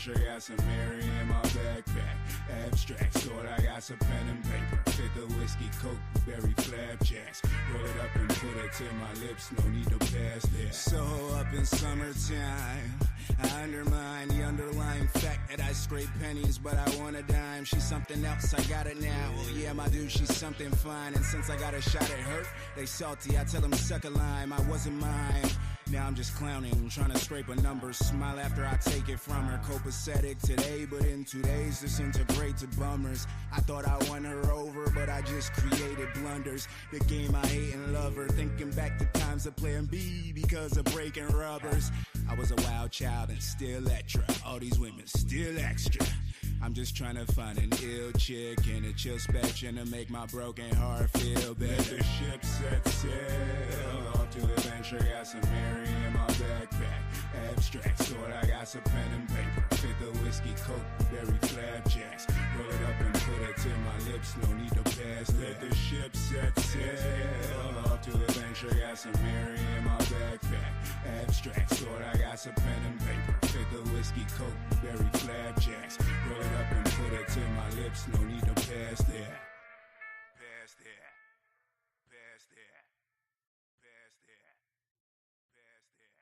adventure, got some Mary in my backpack. Abstracts, thought I got some pen and paper. Fit the whiskey, coke, berry flapjacks. Roll it up and put it to my lips, no need to pass that. So up in summertime, I undermine the underlying fact that I scrape pennies, but I want a dime. She's something else, I got it now. Well, yeah, my dude, she's something fine. And since I got a shot at her, they salty. I tell them suck a lime, I wasn't mine. Now I'm just clowning, trying to scrape a number. Smile after I take it from her. Copacetic today, but in 2 days disintegrate to bummers. I thought I won her over, but I just created blunders. The game I hate and love her. Thinking back to times of playing B because of breaking rubbers. I was a wild child and still extra. All these women still extra. I'm just trying to find an ill chick and a chill spectrum to make my broken heart feel better. Let the ship set sail off to adventure. Got some Mary in my backpack. Abstracts, thought I got some pen and paper. Fit the whiskey, coke, berry flapjacks. Roll it up and put it to my lips, no need to pass that. Let the ship set sail off to adventure. Got some Mary in my backpack. Abstracts, thought I got some pen and paper. Fit the whiskey, coke, berry flapjacks. Roll it up and put it to my lips, no need to pass that. Pass that. Pass that. Pass that. Pass that. Pass that.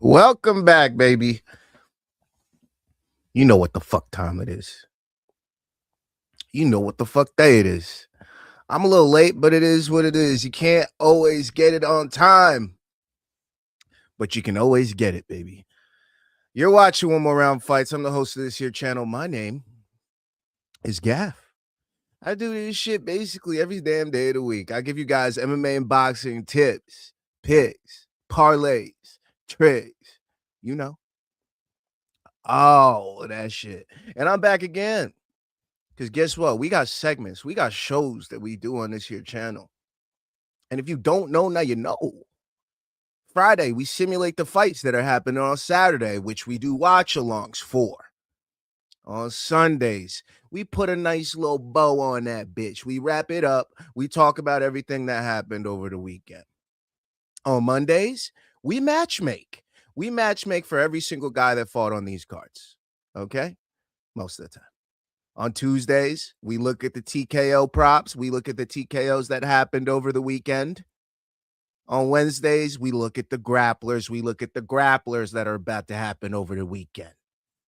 Welcome back, baby. You know what the fuck time it is. You know what the fuck day it is. I'm a little late, but it is what it is. You can't always get it on time, but you can always get it, baby. You're watching One More Round Fights. I'm the host of this here channel. My name is Gaff. I do this shit basically every damn day of the week. I give you guys MMA and boxing tips, picks, parlays, tricks, you know, all of that shit. And I'm back again. Because guess what? We got segments. We got shows that we do on this here channel. And if you don't know, now you know. Friday, we simulate the fights that are happening on Saturday, which we do watch-alongs for. On Sundays, we put a nice little bow on that bitch. We wrap it up. We talk about everything that happened over the weekend. On Mondays, we matchmake. We matchmake for every single guy that fought on these cards. Okay? Most of the time. On Tuesdays, we look at the TKO props. We look at the TKOs that happened over the weekend. On Wednesdays, we look at the grapplers. We look at the grapplers that are about to happen over the weekend.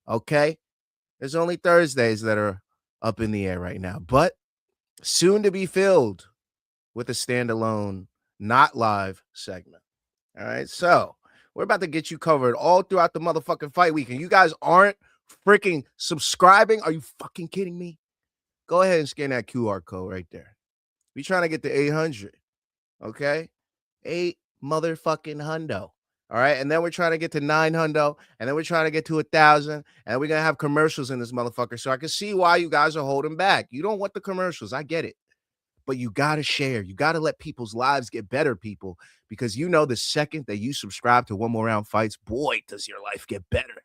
Okay? There's only Thursdays that are up in the air right now, but soon to be filled with a standalone, not live segment. All right? So we're about to get you covered all throughout the motherfucking fight weekend. You guys aren't freaking subscribing? Are you fucking kidding me? Go ahead and scan that QR code right there. We're trying to get to 800. Okay? 8 motherfucking hundo. All right. And then we're trying to get to 900. And then we're trying to get to 1,000. And we're going to have commercials in this motherfucker. So I can see why you guys are holding back. You don't want the commercials. I get it. But you got to share. You got to let people's lives get better, people. Because you know the second that you subscribe to One More Round Fights, boy, does your life get better.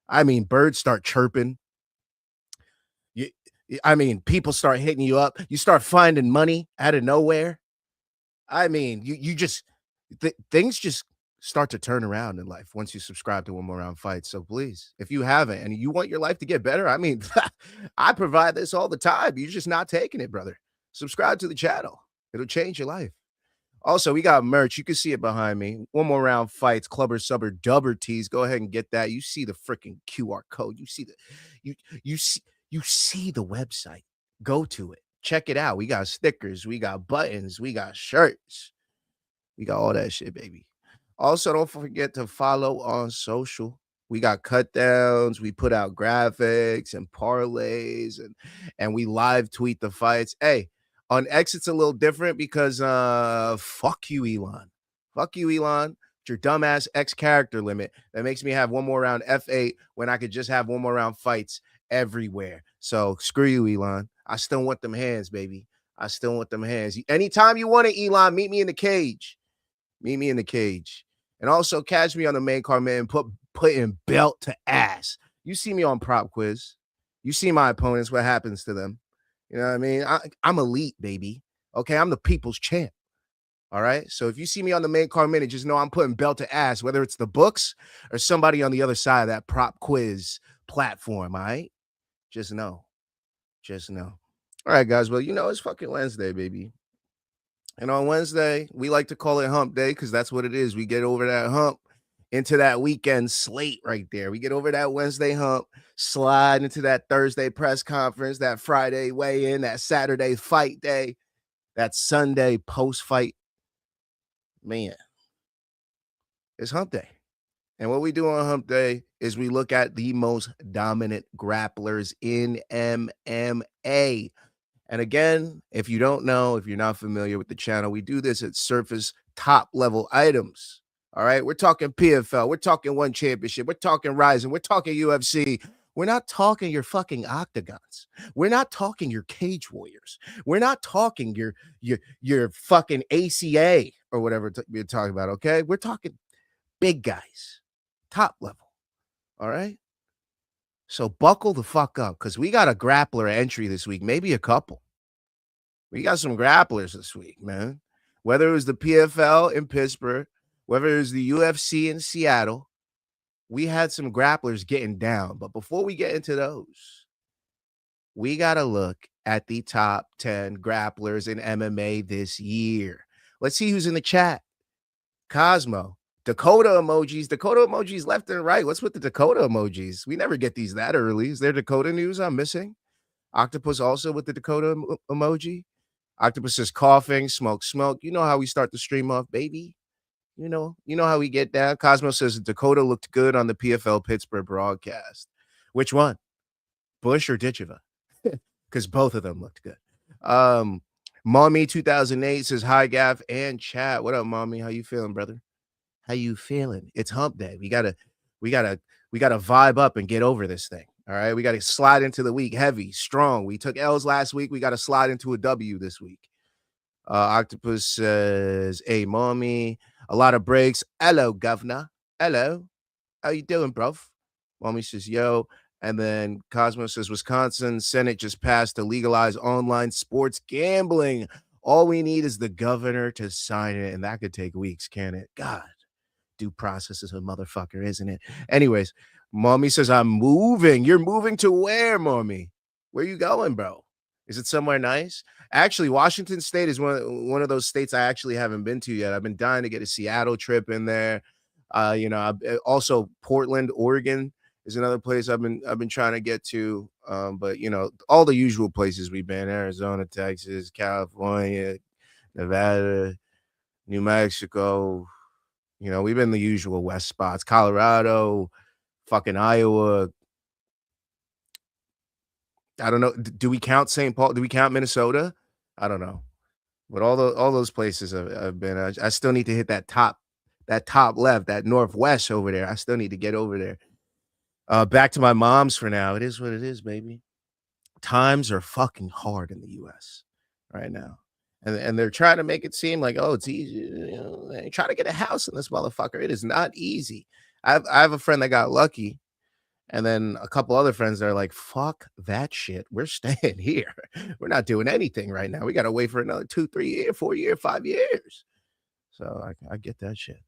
I mean, birds start chirping. People start hitting you up. You start finding money out of nowhere. I mean, you just things just start to turn around in life once you subscribe to One More Round Fights. So please, if you haven't and you want your life to get better, I mean, I provide this all the time. You're just not taking it, brother. Subscribe to the channel. It'll change your life. Also, we got merch. You can see it behind me. One More Round Fights, Clubber, Subber, Dubber tees. Go ahead and get that. You see the freaking QR code. You see the you see the website. Go to it. Check it out. We got stickers, we got buttons, we got shirts. We got all that shit, baby. Also, don't forget to follow on social. We got cut downs, we put out graphics and parlays, and we live tweet the fights. Hey, on X, it's a little different because fuck you, Elon. Fuck you, Elon. It's your dumbass X character limit that makes me have one more round F8 when I could just have one more round fights everywhere. So screw you, Elon. I still want them hands, baby. I still want them hands. Anytime you want it, Elon, meet me in the cage. Meet me in the cage. And also catch me on the main card, man, putting belt to ass. You see me on prop quiz. You see my opponents, what happens to them. You know what I mean? I'm elite, baby. Okay, I'm the people's champ. All right. So if you see me on the main card minute, just know I'm putting belt to ass, whether it's the books or somebody on the other side of that prop quiz platform. All right. Just know. Just know. All right, guys. Well, it's fucking Wednesday, baby. And on Wednesday, we like to call it Hump Day because that's what it is. We get over that hump into that weekend slate right there. We get over that Wednesday hump, slide into that Thursday press conference, that Friday weigh-in, that Saturday fight day, that Sunday post-fight. Man, it's Hump Day. And what we do on Hump Day is we look at the most dominant grapplers in MMA. And again, if you don't know, if you're not familiar with the channel, we do this at surface top level items. All right. We're talking PFL. We're talking One Championship. We're talking Rising. We're talking UFC. We're not talking your fucking octagons. We're not talking your cage warriors. We're not talking your fucking ACA or whatever we're talking about. Okay. We're talking big guys, top level. All right. So buckle the fuck up because we got a grappler entry this week, maybe a couple. We got some grapplers this week, man. Whether it was the PFL in Pittsburgh, whether it was the UFC in Seattle, we had some grapplers getting down. But before we get into those, we got to look at the top 10 grapplers in MMA this year. Let's see who's in the chat. Cosmo. Dakota emojis left and right. What's with the Dakota emojis? We never get these that early. Is there Dakota news I'm missing? Octopus also with the Dakota emoji. Octopus is coughing, smoke. You know how we start the stream off, baby. You know how we get down. Cosmo says Dakota looked good on the PFL Pittsburgh broadcast. Which one? Bush or Ditcheva? Because both of them looked good. Mommy 2008 says hi, Gaff and chat. What up, Mommy? How you feeling, brother? How you feeling? It's Hump Day. We gotta vibe up and get over this thing. All right. We got to slide into the week heavy, strong. We took L's last week. We got to slide into a W this week. Octopus says, hey, Mommy. A lot of breaks. Hello, governor. Hello. How you doing, bro? Mommy says, yo. And then Cosmo says, Wisconsin Senate just passed to legalize online sports gambling. All we need is the governor to sign it. And that could take weeks, can it? God. Due process is a motherfucker, isn't it? Anyways, Mommy says, I'm moving. You're moving to where, Mommy? Where you going, bro? Is it somewhere nice? Actually, Washington State is one of those states I actually haven't been to yet. I've been dying to get a Seattle trip in there. Also Portland, Oregon is another place I've been trying to get to. But all the usual places we've been: Arizona, Texas, California, Nevada, New Mexico. We've been the usual West spots: Colorado, fucking Iowa. I don't know. Do we count St. Paul? Do we count Minnesota? I don't know. But all those places I've been. I still need to hit that top left, that northwest over there. I still need to get over there. Back to my mom's for now. It is what it is, baby. Times are fucking hard in the U.S. right now. And they're trying to make it seem like, oh, it's easy. They try to get a house in this motherfucker. It is not easy. I have a friend that got lucky, and then a couple other friends that are like, fuck that shit. We're staying here. We're not doing anything right now. We got to wait for another 2, 3 years, 4 years, 5 years. So I get that shit.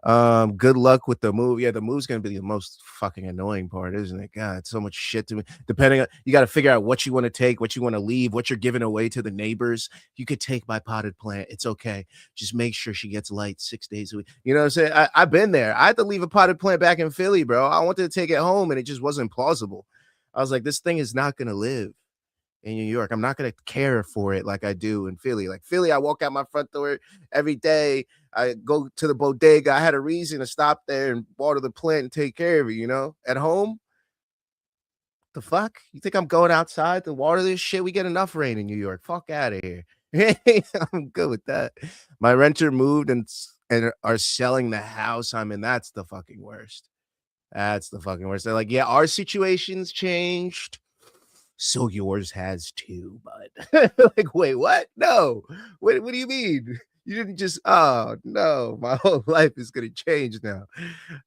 Good luck with the move. Yeah, the move's gonna be the most fucking annoying part, isn't it? God, it's so much shit to me. Depending on, you got to figure out what you want to take, what you want to leave, what you're giving away to the neighbors. You could take my potted plant. It's okay. Just make sure she gets light 6 days a week. You know what I'm saying? I've been there. I had to leave a potted plant back in Philly, bro. I wanted to take it home and it just wasn't plausible. I was like, this thing is not gonna live. in New York. I'm not going to care for it like I do in Philly. Like Philly, I walk out my front door every day. I go to the bodega. I had a reason to stop there and water the plant and take care of it, you know? At home, the fuck? You think I'm going outside to water this shit? We get enough rain in New York. Fuck out of here. I'm good with that. My renter moved and are selling the house I'm in. That's the fucking worst. That's the fucking worst. They're like, yeah, our situation's changed. So yours has too, bud. Like, wait, what? No. What do you mean? You didn't just, oh, no. My whole life is going to change now.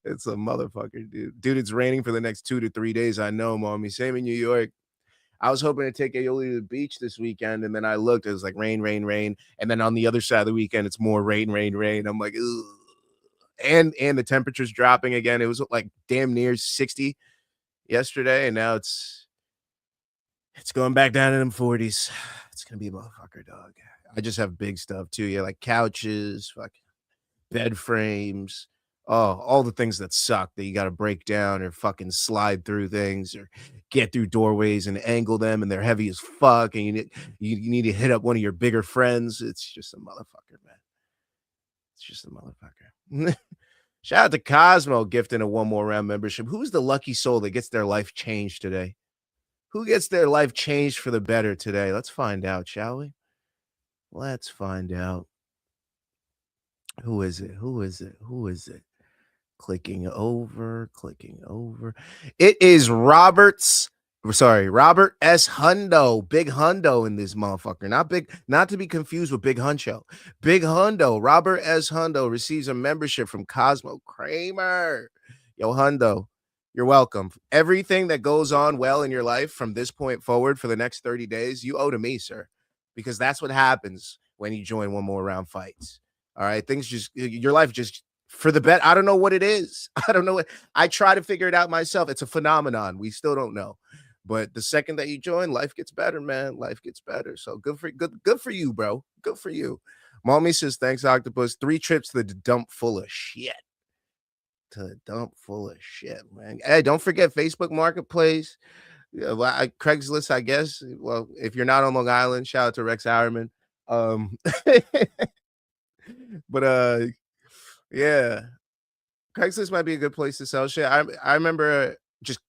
It's a motherfucker, dude. Dude, it's raining for the next 2 to 3 days. I know, mommy. Same in New York. I was hoping to take Aioli to the beach this weekend, and then I looked. It was like rain, rain, rain. And then on the other side of the weekend, it's more rain, rain, rain. I'm like, ugh. And the temperature's dropping again. It was like damn near 60 yesterday, and now it's going back down in them 40s. It's gonna be a motherfucker, dog. I just have big stuff too. Yeah, like couches, fucking bed frames, all the things that suck that you got to break down or fucking slide through things or get through doorways and angle them, and they're heavy as fuck, and you need to hit up one of your bigger friends. It's just a motherfucker, man. It's just a motherfucker. Shout out to Cosmo gifting a one more round membership. Who's the lucky soul that gets their life changed today? Who gets their life changed for the better today? Let's find out, shall we? Let's find out. Who is it? Who is it? Who is it? Clicking over. It is Robert S. Hundo. Big Hundo in this motherfucker. Not to be confused with Big Huncho. Big Hundo. Robert S. Hundo receives a membership from Cosmo Kramer. Yo, Hundo, you're welcome. Everything that goes on well in your life from this point forward for the next 30 days, you owe to me, sir. Because that's what happens when you join one more round fights. All right. Your life just for the bet. I don't know what it is. I don't know what I try to figure it out myself. It's a phenomenon. We still don't know. But the second that you join, life gets better, man. Life gets better. So good for you, bro. Good for you. Mommy says, thanks, Octopus. 3 trips to the dump full of shit. Man. Hey, don't forget Facebook Marketplace. Yeah, well, Craigslist, I guess. Well, if you're not on Long Island, shout out to Rex Hourman. But yeah, Craigslist might be a good place to sell shit. I remember just,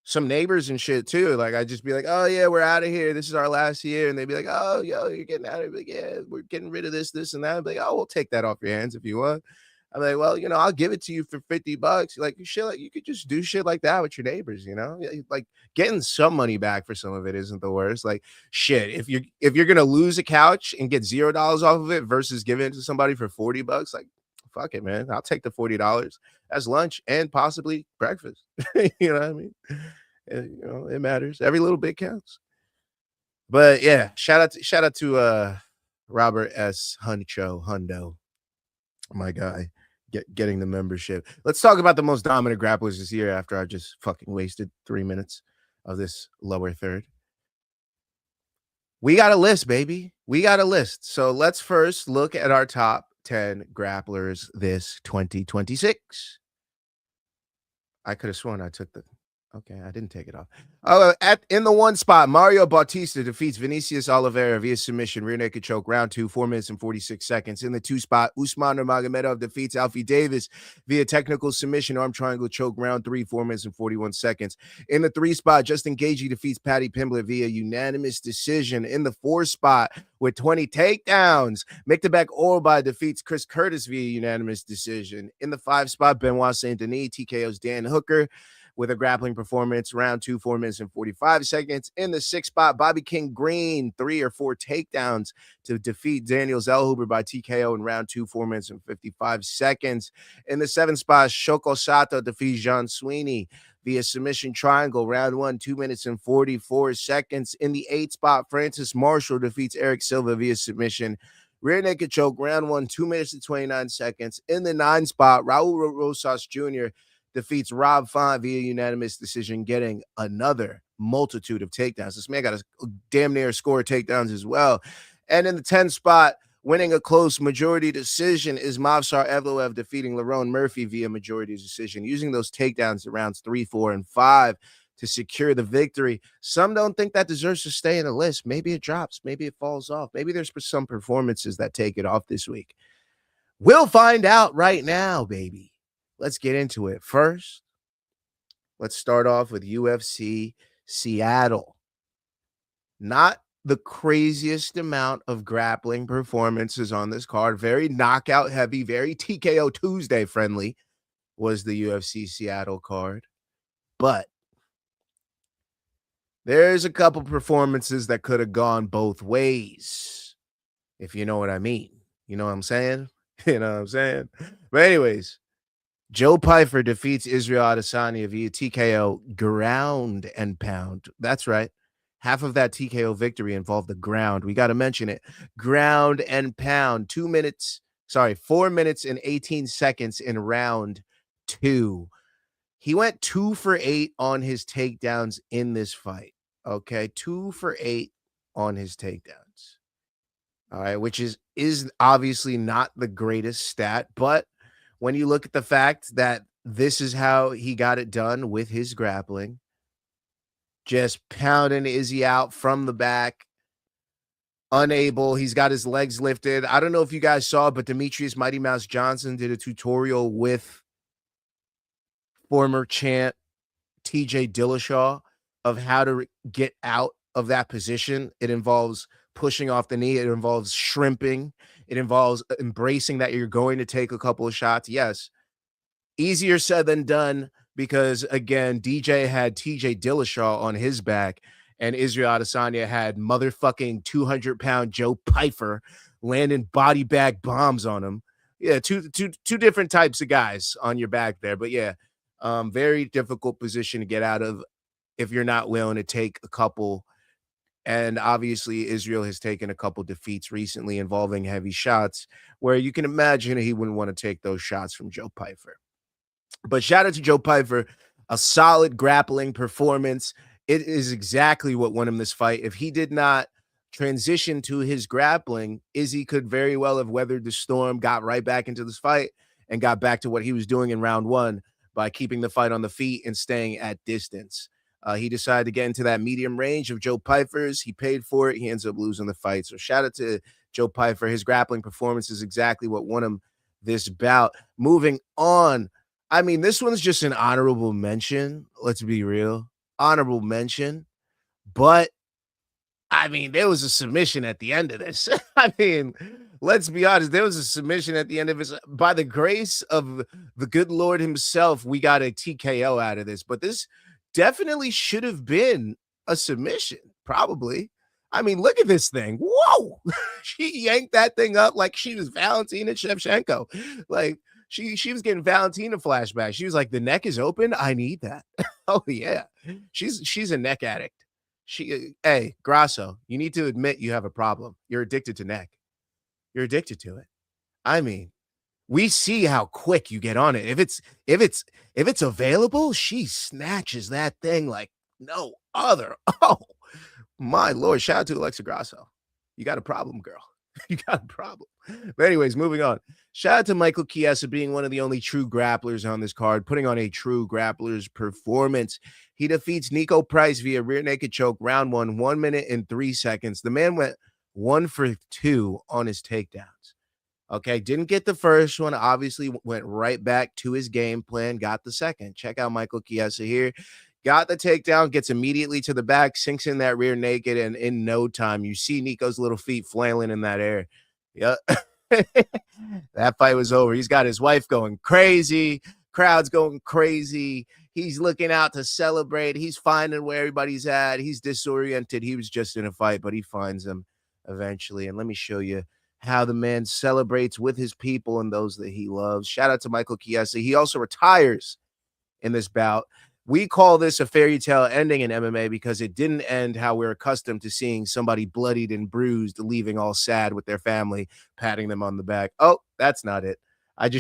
some neighbors and shit too. Like I'd just be like, oh yeah, we're out of here. This is our last year. And they'd be like, oh, yo, you're getting out of here. Like, yeah, we're getting rid of this, and that. I'd be like, oh, we'll take that off your hands if you want. I'm like, well, I'll give it to you for $50. Like shit, like you could just do shit like that with your neighbors, like getting some money back for some of it isn't the worst. Like shit, if you're gonna lose a couch and get $0 off of it versus giving it to somebody for $40, like fuck it, man. I'll take the $40 as lunch and possibly breakfast. You know what I mean? And, it matters. Every little bit counts. But yeah, shout out to Robert S. Hundo, my guy. Getting the membership. Let's talk about the most dominant grapplers this year after I just fucking wasted 3 minutes of this lower third. We got a list, baby. We got a list. So let's first look at our top 10 grapplers this 2026. I could have sworn I took the... Okay, I didn't take it off. In the 1 spot, Mario Bautista defeats Vinicius Oliveira via submission, rear naked choke, round 2, 4 minutes and 46 seconds. In the 2 spot, Usman Nurmagomedov defeats Alfie Davis via technical submission, arm triangle choke, round 3, 4 minutes and 41 seconds. In the 3 spot, Justin Gaethje defeats Paddy Pimblett via unanimous decision. In the 4 spot, with 20 takedowns, Miktabek Orbai defeats Chris Curtis via unanimous decision. In the 5 spot, Benoit Saint-Denis TKOs Dan Hooker with a grappling performance, round 2, 4 minutes and 45 seconds. In the 6th spot, Bobby King Green, 3 or 4 takedowns to defeat Daniel Zellhuber by TKO in round 2, 4 minutes and 55 seconds. In the 7th spot, Shoko Sato defeats John Sweeney via submission triangle, round 1, 2 minutes and 44 seconds. In the 8th spot, Francis Marshall defeats Eric Silva via submission, rear naked choke, round 1, 2 minutes and 29 seconds. In the 9th spot, Raul Rosas Jr. defeats Rob Font via unanimous decision, getting another multitude of takedowns. This man got a damn near score of takedowns as well. And in the 10th spot, winning a close majority decision, is Movsar Evloev defeating Lerone Murphy via majority decision, using those takedowns in rounds 3, 4, and 5 to secure the victory. Some don't think that deserves to stay in the list. Maybe it drops. Maybe it falls off. Maybe there's some performances that take it off this week. We'll find out right now, baby. Let's get into it. First, let's start off with UFC Seattle. Not the craziest amount of grappling performances on this card. Very knockout heavy, very TKO Tuesday friendly was the UFC Seattle card. But there's a couple performances that could have gone both ways, if you know what I mean. You know what I'm saying? You know what I'm saying? But anyways, Joe Pyfer defeats Israel Adesanya via TKO ground and pound. That's right. Half of that TKO victory involved the ground. We got to mention it. Ground and pound. 4 minutes and 18 seconds in round 2. He went 2 for 8 on his takedowns in this fight. Okay, 2 for 8 on his takedowns. All right, which is obviously not the greatest stat, but when you look at the fact that this is how he got it done with his grappling, just pounding Izzy out from the back, unable. He's got his legs lifted. I don't know if you guys saw, but Demetrius Mighty Mouse Johnson did a tutorial with former champ TJ Dillashaw of how to get out of that position. It involves pushing off the knee. It involves shrimping. It involves embracing that you're going to take a couple of shots. Yes, easier said than done because, again, DJ had TJ Dillashaw on his back and Israel Adesanya had motherfucking 200-pound Joe Pyfer landing body bag bombs on him. Yeah, two different types of guys on your back there. But, yeah, very difficult position to get out of if you're not willing to take a couple. And obviously, Israel has taken a couple defeats recently involving heavy shots where you can imagine he wouldn't want to take those shots from Joe Pyfer. But shout out to Joe Pyfer, a solid grappling performance. It is exactly what won him this fight. If he did not transition to his grappling, Izzy could very well have weathered the storm, got right back into this fight, and got back to what he was doing in round 1 by keeping the fight on the feet and staying at distance. He decided to get into that medium range of Joe Pyfer's. He paid for it. He ends up losing the fight. So shout out to Joe Pyfer. His grappling performance is exactly what won him this bout. Moving on. I mean, this one's just an honorable mention. Let's be real. Honorable mention. But, I mean, there was a submission at the end of this. I mean, let's be honest. There was a submission at the end of this. By the grace of the good Lord himself, we got a TKO out of this. But this definitely should have been a submission, probably. I mean, look at this thing. Whoa! She yanked that thing up like she was Valentina Shevchenko. Like, she was getting Valentina flashbacks. She was like, the neck is open. I need that. Oh, yeah. She's a neck addict. Hey, Grasso, you need to admit you have a problem. You're addicted to neck. You're addicted to it. I mean, we see how quick you get on it. If it's available, she snatches that thing like no other. Oh, my Lord. Shout out to Alexa Grasso. You got a problem, girl. You got a problem. But anyways, moving on. Shout out to Michael Chiesa being one of the only true grapplers on this card, putting on a true grappler's performance. He defeats Nico Price via rear naked choke, round 1 minute and 3 seconds. The man went 1 for 2 on his takedowns. Okay, didn't get the first one. Obviously, went right back to his game plan, got the second. Check out Michael Chiesa here. Got the takedown, gets immediately to the back, sinks in that rear naked, and in no time, you see Nico's little feet flailing in that air. Yep. That fight was over. He's got his wife going crazy. Crowd's going crazy. He's looking out to celebrate. He's finding where everybody's at. He's disoriented. He was just in a fight, but he finds them eventually. And let me show you how the man celebrates with his people and those that he loves. Shout out to Michael Chiesa. He also retires in this bout. We call this a fairy tale ending in MMA because it didn't end how we're accustomed to seeing somebody bloodied and bruised, leaving all sad with their family, patting them on the back. Oh, that's not it. I'm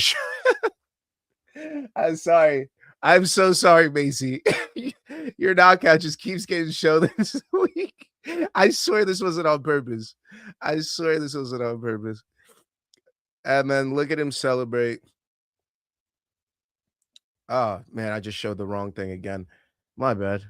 sorry. I'm so sorry, Macy. Your knockout just keeps getting shown this week. I swear this wasn't on purpose. I swear this wasn't on purpose. And then look at him celebrate. Oh, man, I just showed the wrong thing again. My bad.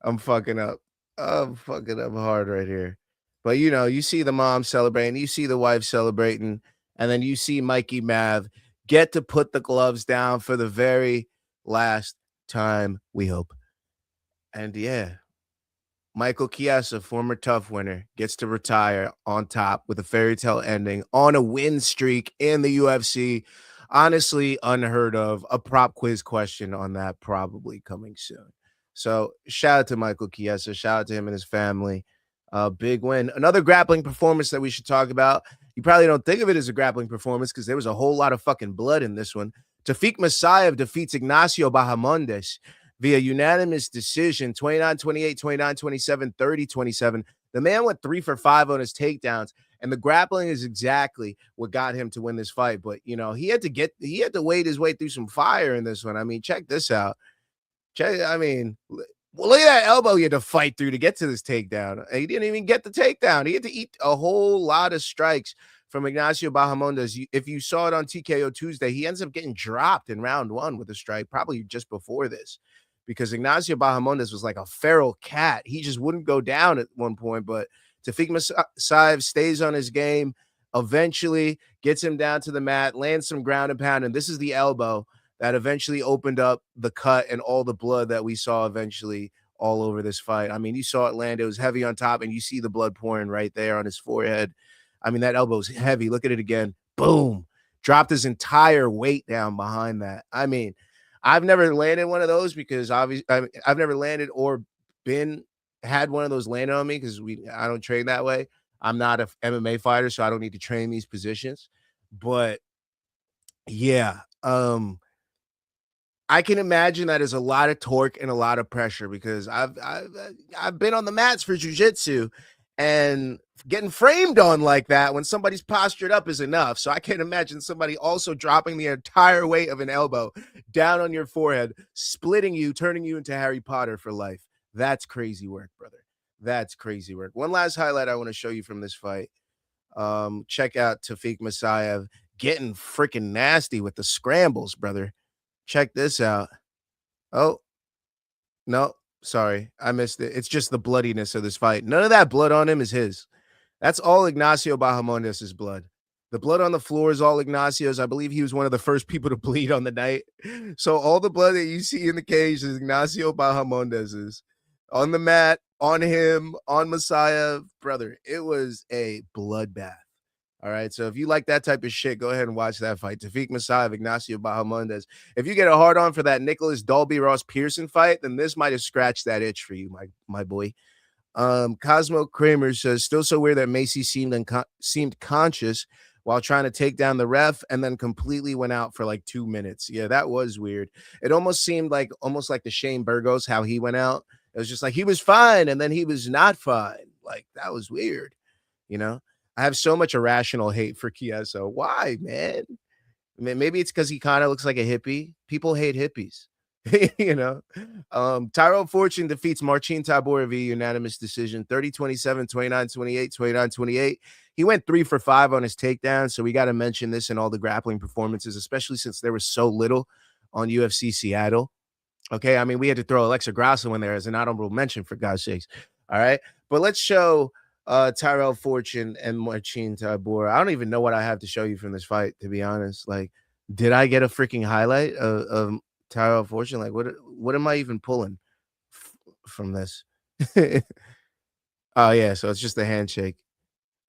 I'm fucking up. I'm fucking up hard right here. But you know, you see the mom celebrating, you see the wife celebrating, and then you see Mikey Mav get to put the gloves down for the very last time, we hope. And yeah, Michael Chiesa, former Tough winner, gets to retire on top with a fairy tale ending on a win streak in the UFC. Honestly, unheard of. A prop quiz question on that probably coming soon. So shout out to Michael Chiesa. Shout out to him and his family. Big win. Another grappling performance that we should talk about. You probably don't think of it as a grappling performance because there was a whole lot of fucking blood in this one. Tafik Masayev defeats Ignacio Bahamondes via unanimous decision, 29-28, 29-27, 30-27. The man went 3 for 5 on his takedowns, and the grappling is exactly what got him to win this fight. But, you know, he had to wade his way through some fire in this one. I mean, check this out. Look at that elbow he had to fight through to get to this takedown. He didn't even get the takedown. He had to eat a whole lot of strikes from Ignacio Bahamondes. If you saw it on TKO Tuesday, he ends up getting dropped in round 1 with a strike, probably just before this, because Ignacio Bahamondes was like a feral cat. He just wouldn't go down at one point, but Tafik Masayev stays on his game, eventually gets him down to the mat, lands some ground and pound, and this is the elbow that eventually opened up the cut and all the blood that we saw eventually all over this fight. I mean, you saw it land. It was heavy on top, and you see the blood pouring right there on his forehead. I mean, that elbow's heavy. Look at it again. Boom. Dropped his entire weight down behind that. I mean, I've never landed one of those because obviously I've never landed or had one of those landed on me because I don't train that way. I'm not a MMA fighter, so I don't need to train these positions. But yeah, I can imagine that is a lot of torque and a lot of pressure because I've been on the mats for jiu-jitsu, and getting framed on like that when somebody's postured up is enough. So I can't imagine somebody also dropping the entire weight of an elbow down on your forehead, splitting you, turning you into Harry Potter for life. That's crazy work, brother. That's crazy work. One last highlight I want to show you from this fight. Check out Tafik Masayev getting freaking nasty with the scrambles, brother. Check this out. Oh, no, sorry. I missed it. It's just the bloodiness of this fight. None of that blood on him is his. That's all Ignacio Bahamondes' blood. The blood on the floor is all Ignacio's. I believe he was one of the first people to bleed on the night. So all the blood that you see in the cage is Ignacio Bahamondes's. On the mat, on him, on Masayev. Brother, it was a bloodbath. All right, so if you like that type of shit, go ahead and watch that fight. Tafik Masayev, Ignacio Bahamondes. If you get a hard on for that Nicholas Dalby Ross Pearson fight, then this might have scratched that itch for you, my boy. Cosmo Kramer says, still so weird that Macy seemed conscious while trying to take down the ref and then completely went out for like 2 minutes. Yeah, that was weird. It almost seemed like the Shane Burgos, how he went out. It was just like he was fine and then he was not fine. Like, that was weird, you know? I have so much irrational hate for Chiesa. Why, man? I mean, maybe it's because he kind of looks like a hippie. People hate hippies, you know. Tyrell Fortune defeats Marcin Tybura via unanimous decision, 30-27, 29-28, 29-28. He went 3 for 5 on his takedown, so we got to mention this in all the grappling performances, especially since there was so little on UFC Seattle. Okay, I mean, we had to throw Alexa Grasso in there as an honorable mention, for God's sakes. All right, but let's show Tyrell Fortune and Marcin Tybura. I don't even know what I have to show you from this fight, to be honest. Like, did I get a freaking highlight of Tyrell Fortune? Like, what am I even pulling from this? Oh, yeah, so it's just a handshake.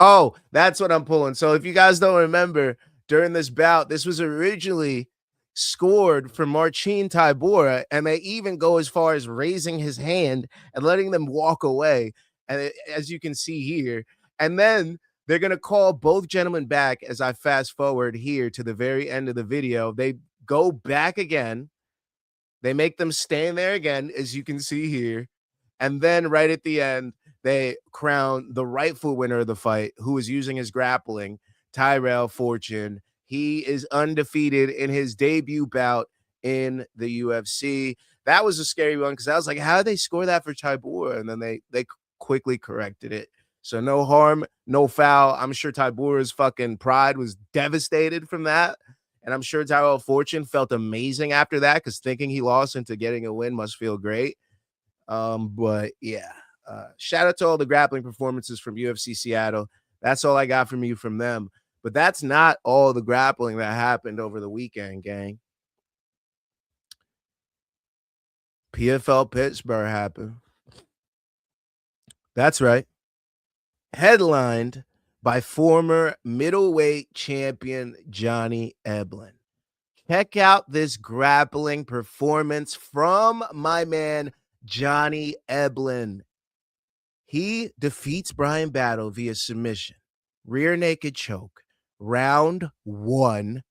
Oh, that's what I'm pulling. So if you guys don't remember, during this bout, this was originally scored for Marcin Tybura, and they even go as far as raising his hand and letting them walk away. And as you can see here, and then they're going to call both gentlemen back as I fast forward here to the very end of the video. They go back again. They make them stand there again, as you can see here. And then right at the end, they crown the rightful winner of the fight, who is using his grappling, Tyrell Fortune. He is undefeated in his debut bout in the UFC. That was a scary one because I was like, how did they score that for Tybura? And then they quickly corrected it. So no harm, no foul. I'm sure Tybura's fucking pride was devastated from that. And I'm sure Tyrell Fortune felt amazing after that because thinking he lost into getting a win must feel great. But yeah, shout out to all the grappling performances from UFC Seattle. That's all I got from you from them. But that's not all the grappling that happened over the weekend, gang. PFL Pittsburgh happened. That's right. Headlined by former middleweight champion Johnny Eblen. Check out this grappling performance from my man, Johnny Eblen. He defeats Bryan Battle via submission, rear naked choke, round 1,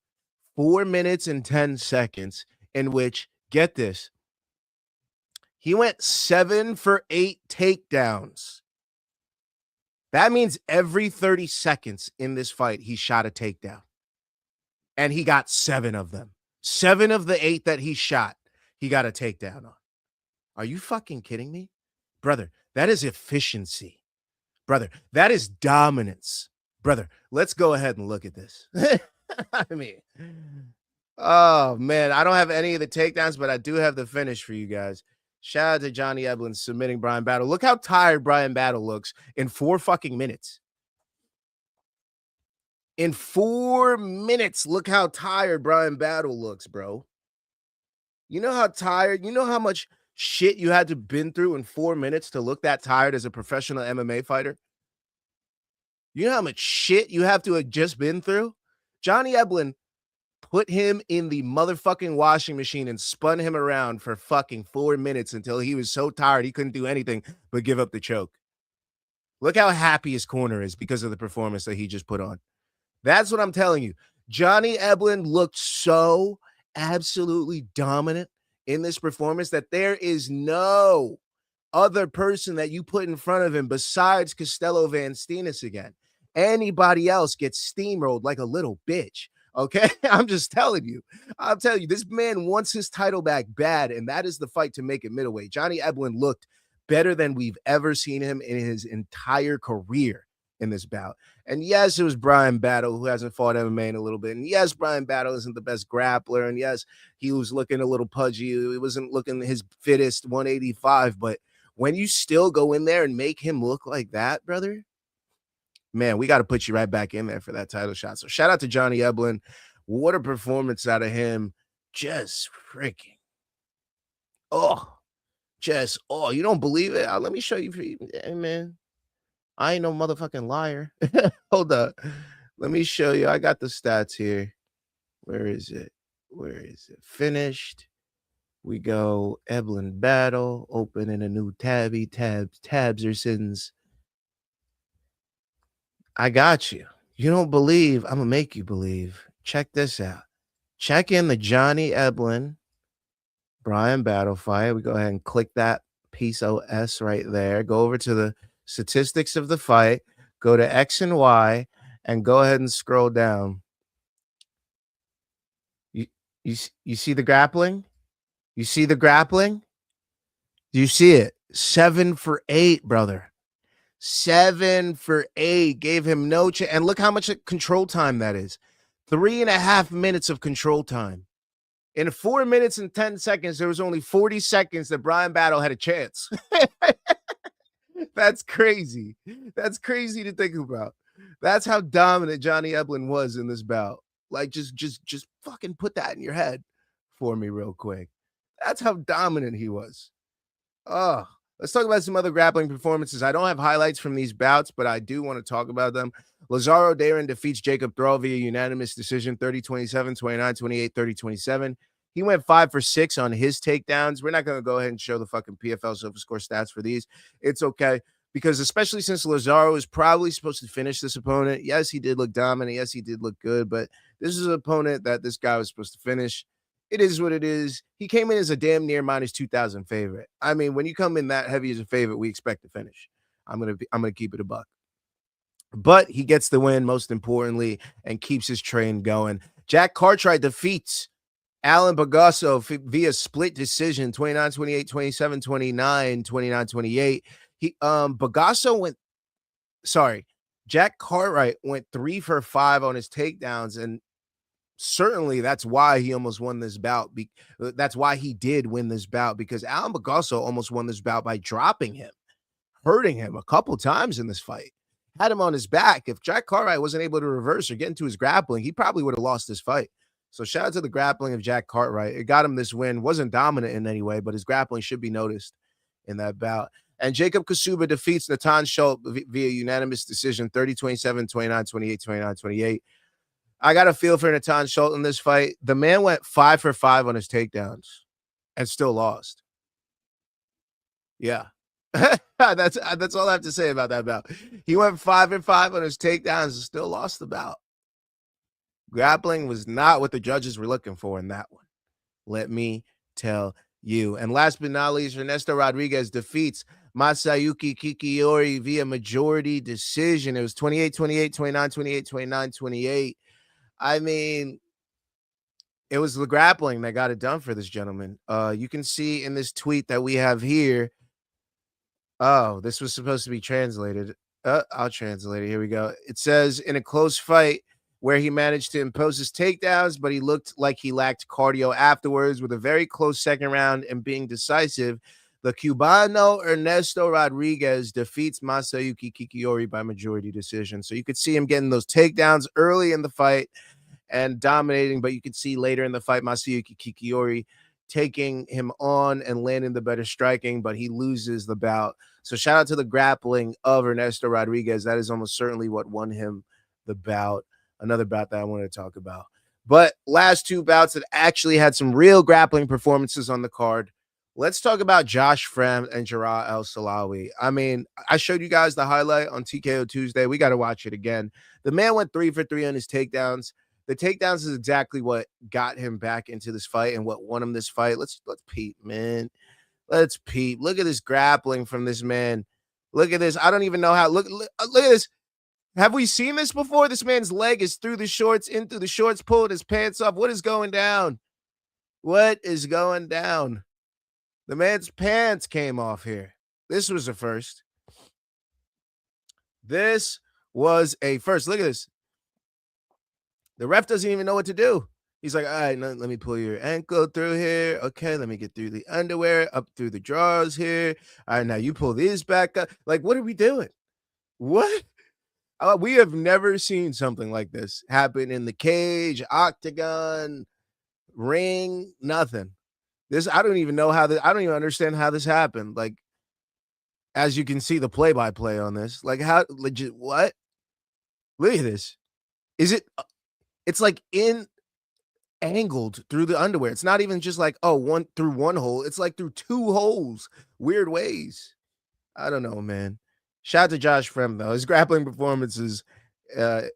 4 minutes and 10 seconds, in which, get this, he went 7 for 8 takedowns. That means every 30 seconds in this fight, he shot a takedown. And he got 7 of them. 7 of the 8 that he shot, he got a takedown on. Are you fucking kidding me? Brother, that is efficiency. Brother, that is dominance. Brother, let's go ahead and look at this. I mean, oh, man, I don't have any of the takedowns, but I do have the finish for you guys. Shout out to Johnny Eblen submitting Bryan Battle. Look how tired Bryan Battle looks in 4 fucking minutes. In 4 minutes, look how tired Bryan Battle looks, bro. You know how tired, you know how much shit you had to been through in 4 minutes to look that tired as a professional MMA fighter? You know how much shit you have to have just been through? Johnny Eblen put him in the motherfucking washing machine and spun him around for fucking 4 minutes until he was so tired he couldn't do anything but give up the choke. Look how happy his corner is because of the performance that he just put on. That's what I'm telling you. Johnny Eblen looked so absolutely dominant in this performance that there is no other person that you put in front of him besides Costello Van Steenis again. Anybody else gets steamrolled like a little bitch. Okay, I'm just telling you. I'm telling you, this man wants his title back bad, and that is the fight to make it middleweight. Johnny Eblen looked better than we've ever seen him in his entire career in this bout. And yes, it was Bryan Battle, who hasn't fought MMA in a little bit. And yes, Bryan Battle isn't the best grappler. And yes, he was looking a little pudgy. He wasn't looking his fittest 185. But when you still go in there and make him look like that, brother, man, we got to put you right back in there for that title shot. So shout out to Johnny Eblen. What a performance out of him. Just freaking. You don't believe it? Let me show you. Hey, man, I ain't no motherfucking liar. Hold up. Let me show you. I got the stats here. Where is it? Finished. We go Eblen Battle. Open in a new tabby. Tabs are sins. I got you. You don't believe. I'm going to make you believe. Check this out. Check in the Johnny Eblen Bryan Battle fight. We go ahead and click that piece OS right there. Go over to the statistics of the fight. Go to X and Y and go ahead and scroll down. You see the grappling? You see the grappling? Do you see it? 7 for 8, brother. 7 for 8. Gave him no chance. And look how much control time that is. 3.5 minutes of control time. In 4 minutes and 10 seconds, there was only 40 seconds that Bryan Battle had a chance. That's crazy. That's crazy to think about. That's how dominant Johnny Eblen was in this bout. Like, just fucking put that in your head for me real quick. That's how dominant he was. Oh, let's talk about some other grappling performances. I don't have highlights from these bouts, but I do want to talk about them. Lazaro Darren defeats Jacob Thrall via unanimous decision, 30-27, 29-28, 30-27. He went 5 for 6 on his takedowns. We're not going to go ahead and show the fucking PFL SofaScore stats for these. It's okay, because especially since Lazaro is probably supposed to finish this opponent. Yes, he did look dominant. Yes, he did look good, but this is an opponent that this guy was supposed to finish. It is what it is. He came in as a damn near minus 2,000 favorite. I mean, when you come in that heavy as a favorite, we expect to finish. I'm gonna keep it a buck. But he gets the win, most importantly, and keeps his train going. Jack Cartwright defeats Alan Bagasso via split decision, 29-28, 27-29, 29-28. Jack Cartwright went 3 for 5 on his takedowns, and certainly that's why he almost won this bout. That's why he did win this bout, because Alan Bagasso almost won this bout by dropping him, hurting him a couple times in this fight. Had him on his back. If Jack Cartwright wasn't able to reverse or get into his grappling, he probably would have lost this fight. So shout out to the grappling of Jack Cartwright. It got him this win. Wasn't dominant in any way, but his grappling should be noticed in that bout. And Jacob Kasuba defeats Natan Schultz via unanimous decision, 30-27, 29-28, 29-28. I got a feel for Natan Schultz in this fight. The man went 5 for 5 on his takedowns and still lost. Yeah. That's all I have to say about that bout. He went 5 for 5 on his takedowns and still lost the bout. Grappling was not what the judges were looking for in that one. Let me tell you. And last but not least, Ernesto Rodriguez defeats Masayuki Kikiori via majority decision. It was 28-28, 29-28, 29-28. I mean, it was the grappling that got it done for this gentleman. You can see in this tweet that we have here. Oh, this was supposed to be translated. I'll translate it. Here we go. It says, in a close fight where he managed to impose his takedowns, but he looked like he lacked cardio afterwards, with a very close second round and being decisive, the Cubano Ernesto Rodriguez defeats Masayuki Kikiori by majority decision. So you could see him getting those takedowns early in the fight and dominating, but you could see later in the fight Masayuki Kikiori taking him on and landing the better striking, but he loses the bout. So shout out to the grappling of Ernesto Rodriguez. That is almost certainly what won him the bout. Another bout that I wanted to talk about. But last two bouts that actually had some real grappling performances on the card. Let's talk about Josh Fremd and Jarrah El-Salawi. I mean, I showed you guys the highlight on TKO Tuesday. We got to watch it again. The man went 3 for 3 on his takedowns. The takedowns is exactly what got him back into this fight and what won him this fight. Let's peep, man. Let's peep. Look at this grappling from this man. Look at this. I don't even know how. Look at this. Have we seen this before? This man's leg is through the shorts, into the shorts, pulling his pants off. What is going down? What is going down? The man's pants came off here. This was a first. This was a first. Look at this. The ref doesn't even know what to do. He's like, all right, let me pull your ankle through here. Okay, let me get through the underwear, up through the drawers here. All right, now you pull these back up. Like, what are we doing? What? We have never seen something like this happen in the cage, octagon, ring, nothing. This, I don't even know how I don't even understand how this happened. Like, as you can see, the play-by-play on this. Like, how legit, what? Look at this. It's like angled through the underwear. It's not even just like, one through one hole. It's like through two holes. Weird ways. I don't know, man. Shout out to Josh Fremd, though. His grappling performances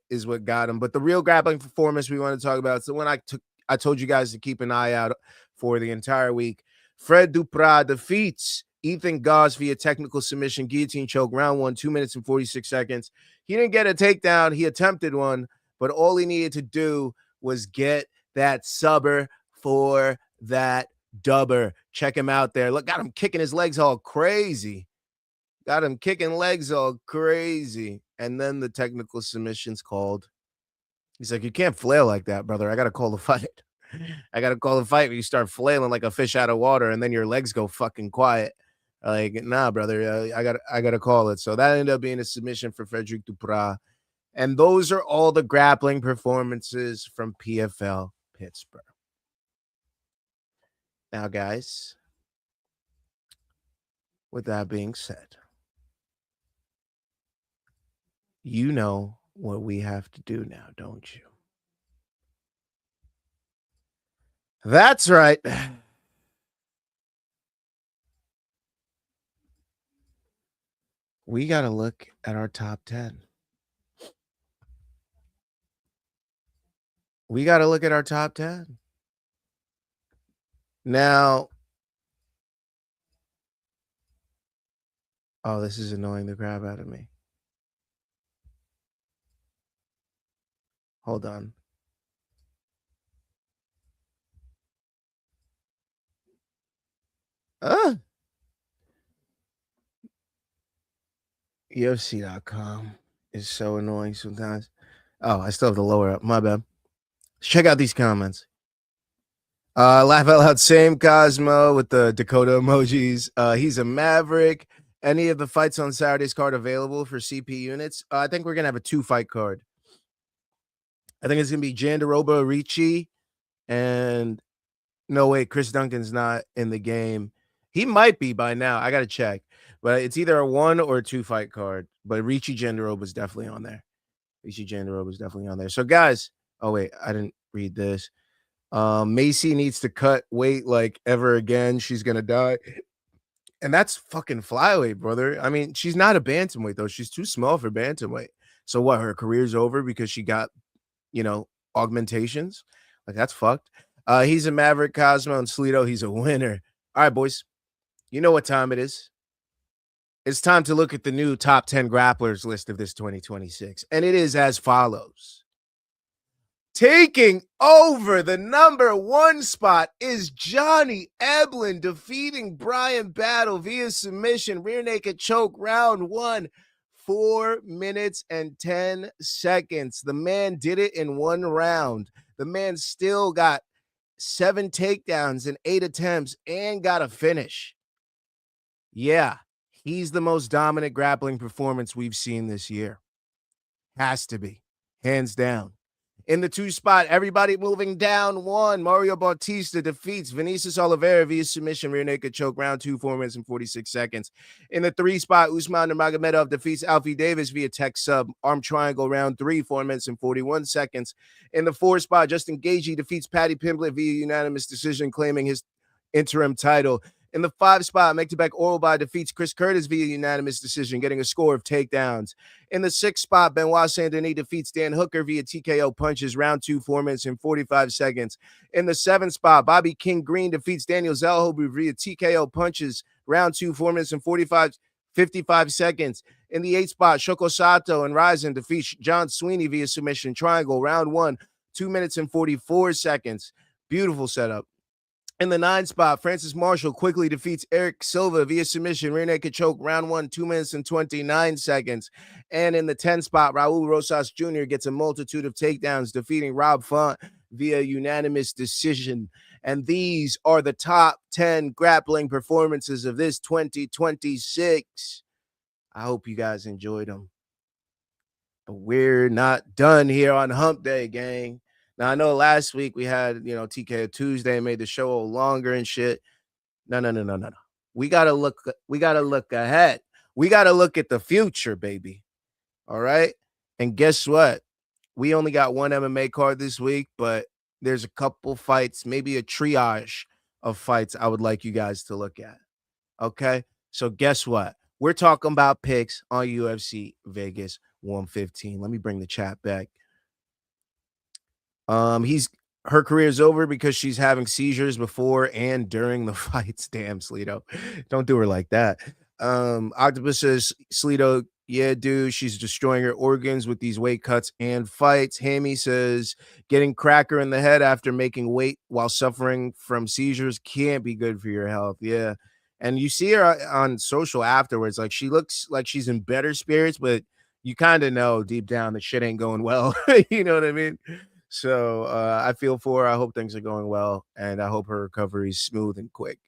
is what got him. But the real grappling performance we want to talk about is the one I told you guys to keep an eye out for the entire week. Fred Duprat defeats Ethan Goss via technical submission, guillotine choke, round 1, 2 minutes and 46 seconds. He didn't get a takedown. He attempted one, but all he needed to do was get that subber for that dubber. Check him out there. Look, got him kicking his legs all crazy. Got him kicking legs all crazy. And then the technical submission's called. He's like, you can't flail like that, brother. I got to call the fight. I got to call the fight when you start flailing like a fish out of water and then your legs go fucking quiet. Like, nah, brother, I got to call it. So that ended up being a submission for Frederic Duprat. And those are all the grappling performances from PFL Pittsburgh. Now, guys, with that being said, you know what we have to do now, don't you? That's right. We got to look at our top 10. We got to look at our top 10. Now, oh, this is annoying the crap out of me. Hold on. UFC.com is so annoying sometimes. Oh, I still have to lower up. My bad. Check out these comments. Laugh out loud, same Cosmo with the Dakota emojis. He's a Maverick. Any of the fights on Saturday's card available for CP units? I think we're gonna have a 2-fight card. I think it's gonna be Jandaroba Ricci, and no wait, Chris Duncan's not in the game. He might be by now. I gotta check, but it's either a 1 or a 2-fight card. But Ricci Jandaroba is definitely on there. Ricci Jandaroba is definitely on there. So guys, oh wait, I didn't read this. Macy needs to cut weight like ever again. She's gonna die. And that's fucking flyweight, brother. I mean, she's not a bantamweight, though. She's too small for bantamweight. So what? Her career's over because she got, augmentations? Like, that's fucked. He's a Maverick, Cosmo, and Slido. He's a winner. All right, boys. You know what time it is. It's time to look at the new top 10 grapplers list of this 2026. And it is as follows. Taking over the number 1 spot is Johnny Eblen, defeating Brian Battle via submission, rear naked choke, round 1, 4 minutes and 10 seconds. The man did it in 1 round. The man still got 7 takedowns in 8 attempts and got a finish. Yeah, he's the most dominant grappling performance we've seen this year. Has to be, hands down. In the 2 spot, everybody moving down 1. Mario Bautista defeats Vinicius Oliveira via submission, rear naked choke, round 2, 4 minutes and 46 seconds. In the 3 spot, Usman Nurmagomedov defeats Alfie Davis via tech sub, arm triangle, round 3, 4 minutes and 41 seconds. In the 4 spot, Justin Gaethje defeats Paddy Pimblett via unanimous decision, claiming his interim title. In the 5 spot, Mektabek Oralbai defeats Chris Curtis via unanimous decision, getting a score of takedowns. In the 6th spot, Benoit Saint-Denis defeats Dan Hooker via TKO punches, round 2, 4 minutes and 45 seconds. In the 7th spot, Bobby King Green defeats Daniel Zellhuber via TKO punches, round 2, 4 minutes and 55 seconds. In the 8th spot, Shoko Sato and Ryzen defeats John Sweeney via submission triangle, round 1, 2 minutes and 44 seconds. Beautiful setup. In the 9th spot, Francis Marshall quickly defeats Eric Silva via submission, rear naked choke, round 1, 2 minutes and 29 seconds. And in the 10th spot, Raul Rosas Jr. gets a multitude of takedowns, defeating Rob Font via unanimous decision. And these are the top 10 grappling performances of this 2026. I hope you guys enjoyed them. But we're not done here on Hump Day, gang. Now, I know last week we had, TKO Tuesday, made the show longer and shit. No. We got to look ahead. We got to look at the future, baby. All right? And guess what? We only got 1 MMA card this week, but there's a couple fights, maybe a triage of fights I would like you guys to look at. Okay? So guess what? We're talking about picks on UFC Vegas 115. Let me bring the chat back. Her career is over because she's having seizures before and during the fights. Damn, Slido. Don't do her like that. Octopus says, Slido, yeah, dude, she's destroying her organs with these weight cuts and fights. Hammy says, getting cracker in the head after making weight while suffering from seizures can't be good for your health. Yeah. And you see her on social afterwards. Like, she looks like she's in better spirits, but you kind of know deep down that shit ain't going well. You know what I mean? So I feel for her. I hope things are going well, and I hope her recovery is smooth and quick.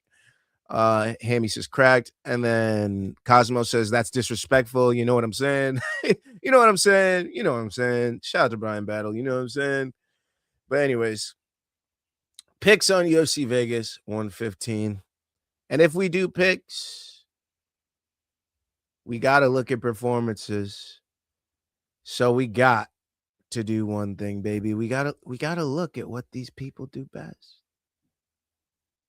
Hammy says cracked, and then Cosmo says that's disrespectful. You know what I'm saying? You know what I'm saying? You know what I'm saying? Shout out to Brian Battle. You know what I'm saying? But anyways, picks on UFC Vegas 115. And if we do picks, we got to look at performances. So we got to do one thing, baby. We gotta look at what these people do best.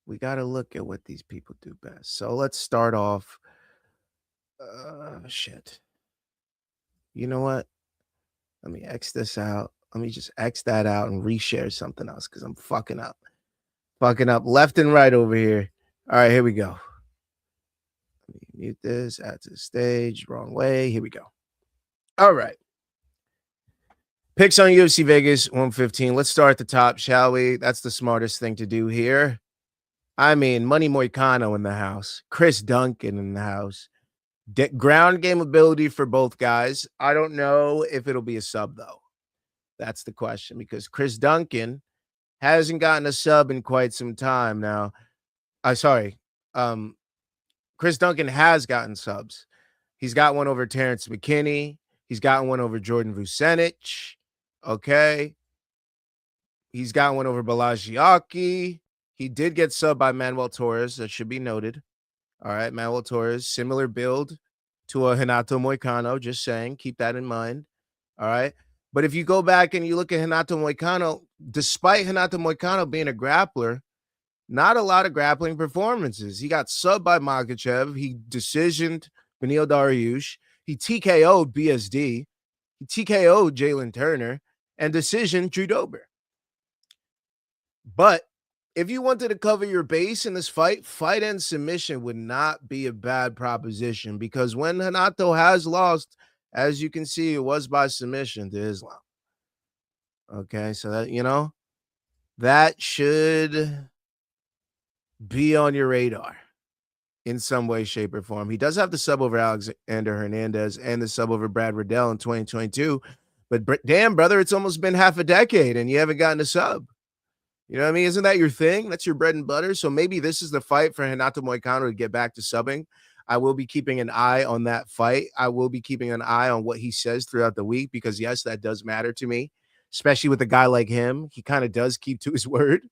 We gotta look at what these people do best. So let's start off. Shit. You know what? Let me X this out. Let me just X that out and reshare something else because I'm fucking up. Fucking up left and right over here. All right, here we go. Let me mute this, add to the stage, wrong way. Here we go. All right. Picks on UFC Vegas 115. Let's start at the top, shall we? That's the smartest thing to do here. I mean, Money Moicano in the house. Chris Duncan in the house. Ground game ability for both guys. I don't know if it'll be a sub, though. That's the question, because Chris Duncan hasn't gotten a sub in quite some time now. Sorry. Chris Duncan has gotten subs. He's got one over Terrence McKinney. He's gotten one over Jordan Vucenic. Okay. He's got one over Balajiaki. He did get subbed by Manuel Torres. That should be noted. All right. Manuel Torres, similar build to a Renato Moicano. Just saying. Keep that in mind. All right. But if you go back and you look at Renato Moicano, despite Renato Moicano being a grappler, not a lot of grappling performances. He got subbed by Makhachev. He decisioned Beneil Dariush. He TKO'd BSD. He TKO'd Jalen Turner and decisioned Drew Dober. But if you wanted to cover your base in this fight end submission would not be a bad proposition, because when Renato has lost, as you can see, it was by submission to Islam. Okay, so that, that should be on your radar in some way, shape, or form. He does have the sub over Alexander Hernandez and the sub over Brad Riddell in 2022. But damn, brother, it's almost been half a decade and you haven't gotten a sub. You know what I mean? Isn't that your thing? That's your bread and butter. So maybe this is the fight for Renato Moicano to get back to subbing. I will be keeping an eye on that fight. I will be keeping an eye on what he says throughout the week, because, yes, that does matter to me, especially with a guy like him. He kind of does keep to his word.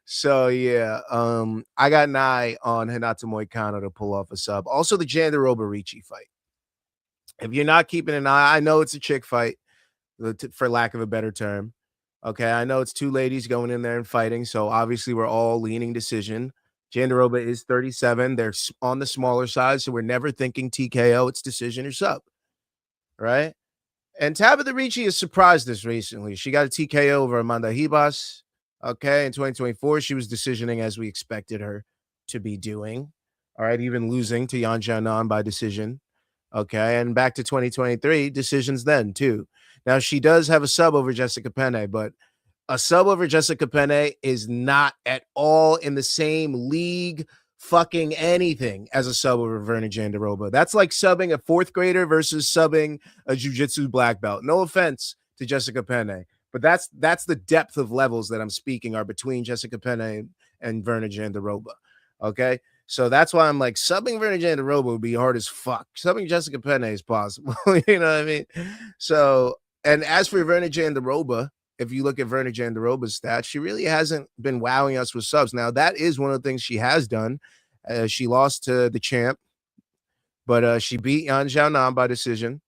So, yeah, I got an eye on Renato Moicano to pull off a sub. Also, the Jandiroba Ricci fight. If you're not keeping an eye, I know it's a chick fight, for lack of a better term. Okay, I know it's two ladies going in there and fighting, so obviously we're all leaning decision. Jandiroba is 37. They're on the smaller side, so we're never thinking TKO. It's decision or sub, right? And Tabitha Ricci has surprised us recently. She got a TKO over Amanda Ribas. Okay, in 2024, she was decisioning as we expected her to be doing. All right, even losing to Yan Xiaonan by decision. Okay, and back to 2023, decisions then too. Now, she does have a sub over Jessica Penne, but a sub over Jessica Penne is not at all in the same league fucking anything as a sub over Verna Jandiroba. That's like subbing a fourth grader versus subbing a jiu-jitsu black belt. No offense to Jessica Penne, but that's the depth of levels that I'm speaking are between Jessica Penne and Verna Jandiroba. Okay? So that's why I'm like, subbing Verna Jandiroba would be hard as fuck. Subbing Jessica Penne is possible. You know what I mean? So, and as for Verna Jandiroba, if you look at Verna Jandiroba's stats, she really hasn't been wowing us with subs. Now, that is one of the things she has done. She lost to the champ, but she beat Yan Xiaonan by decision.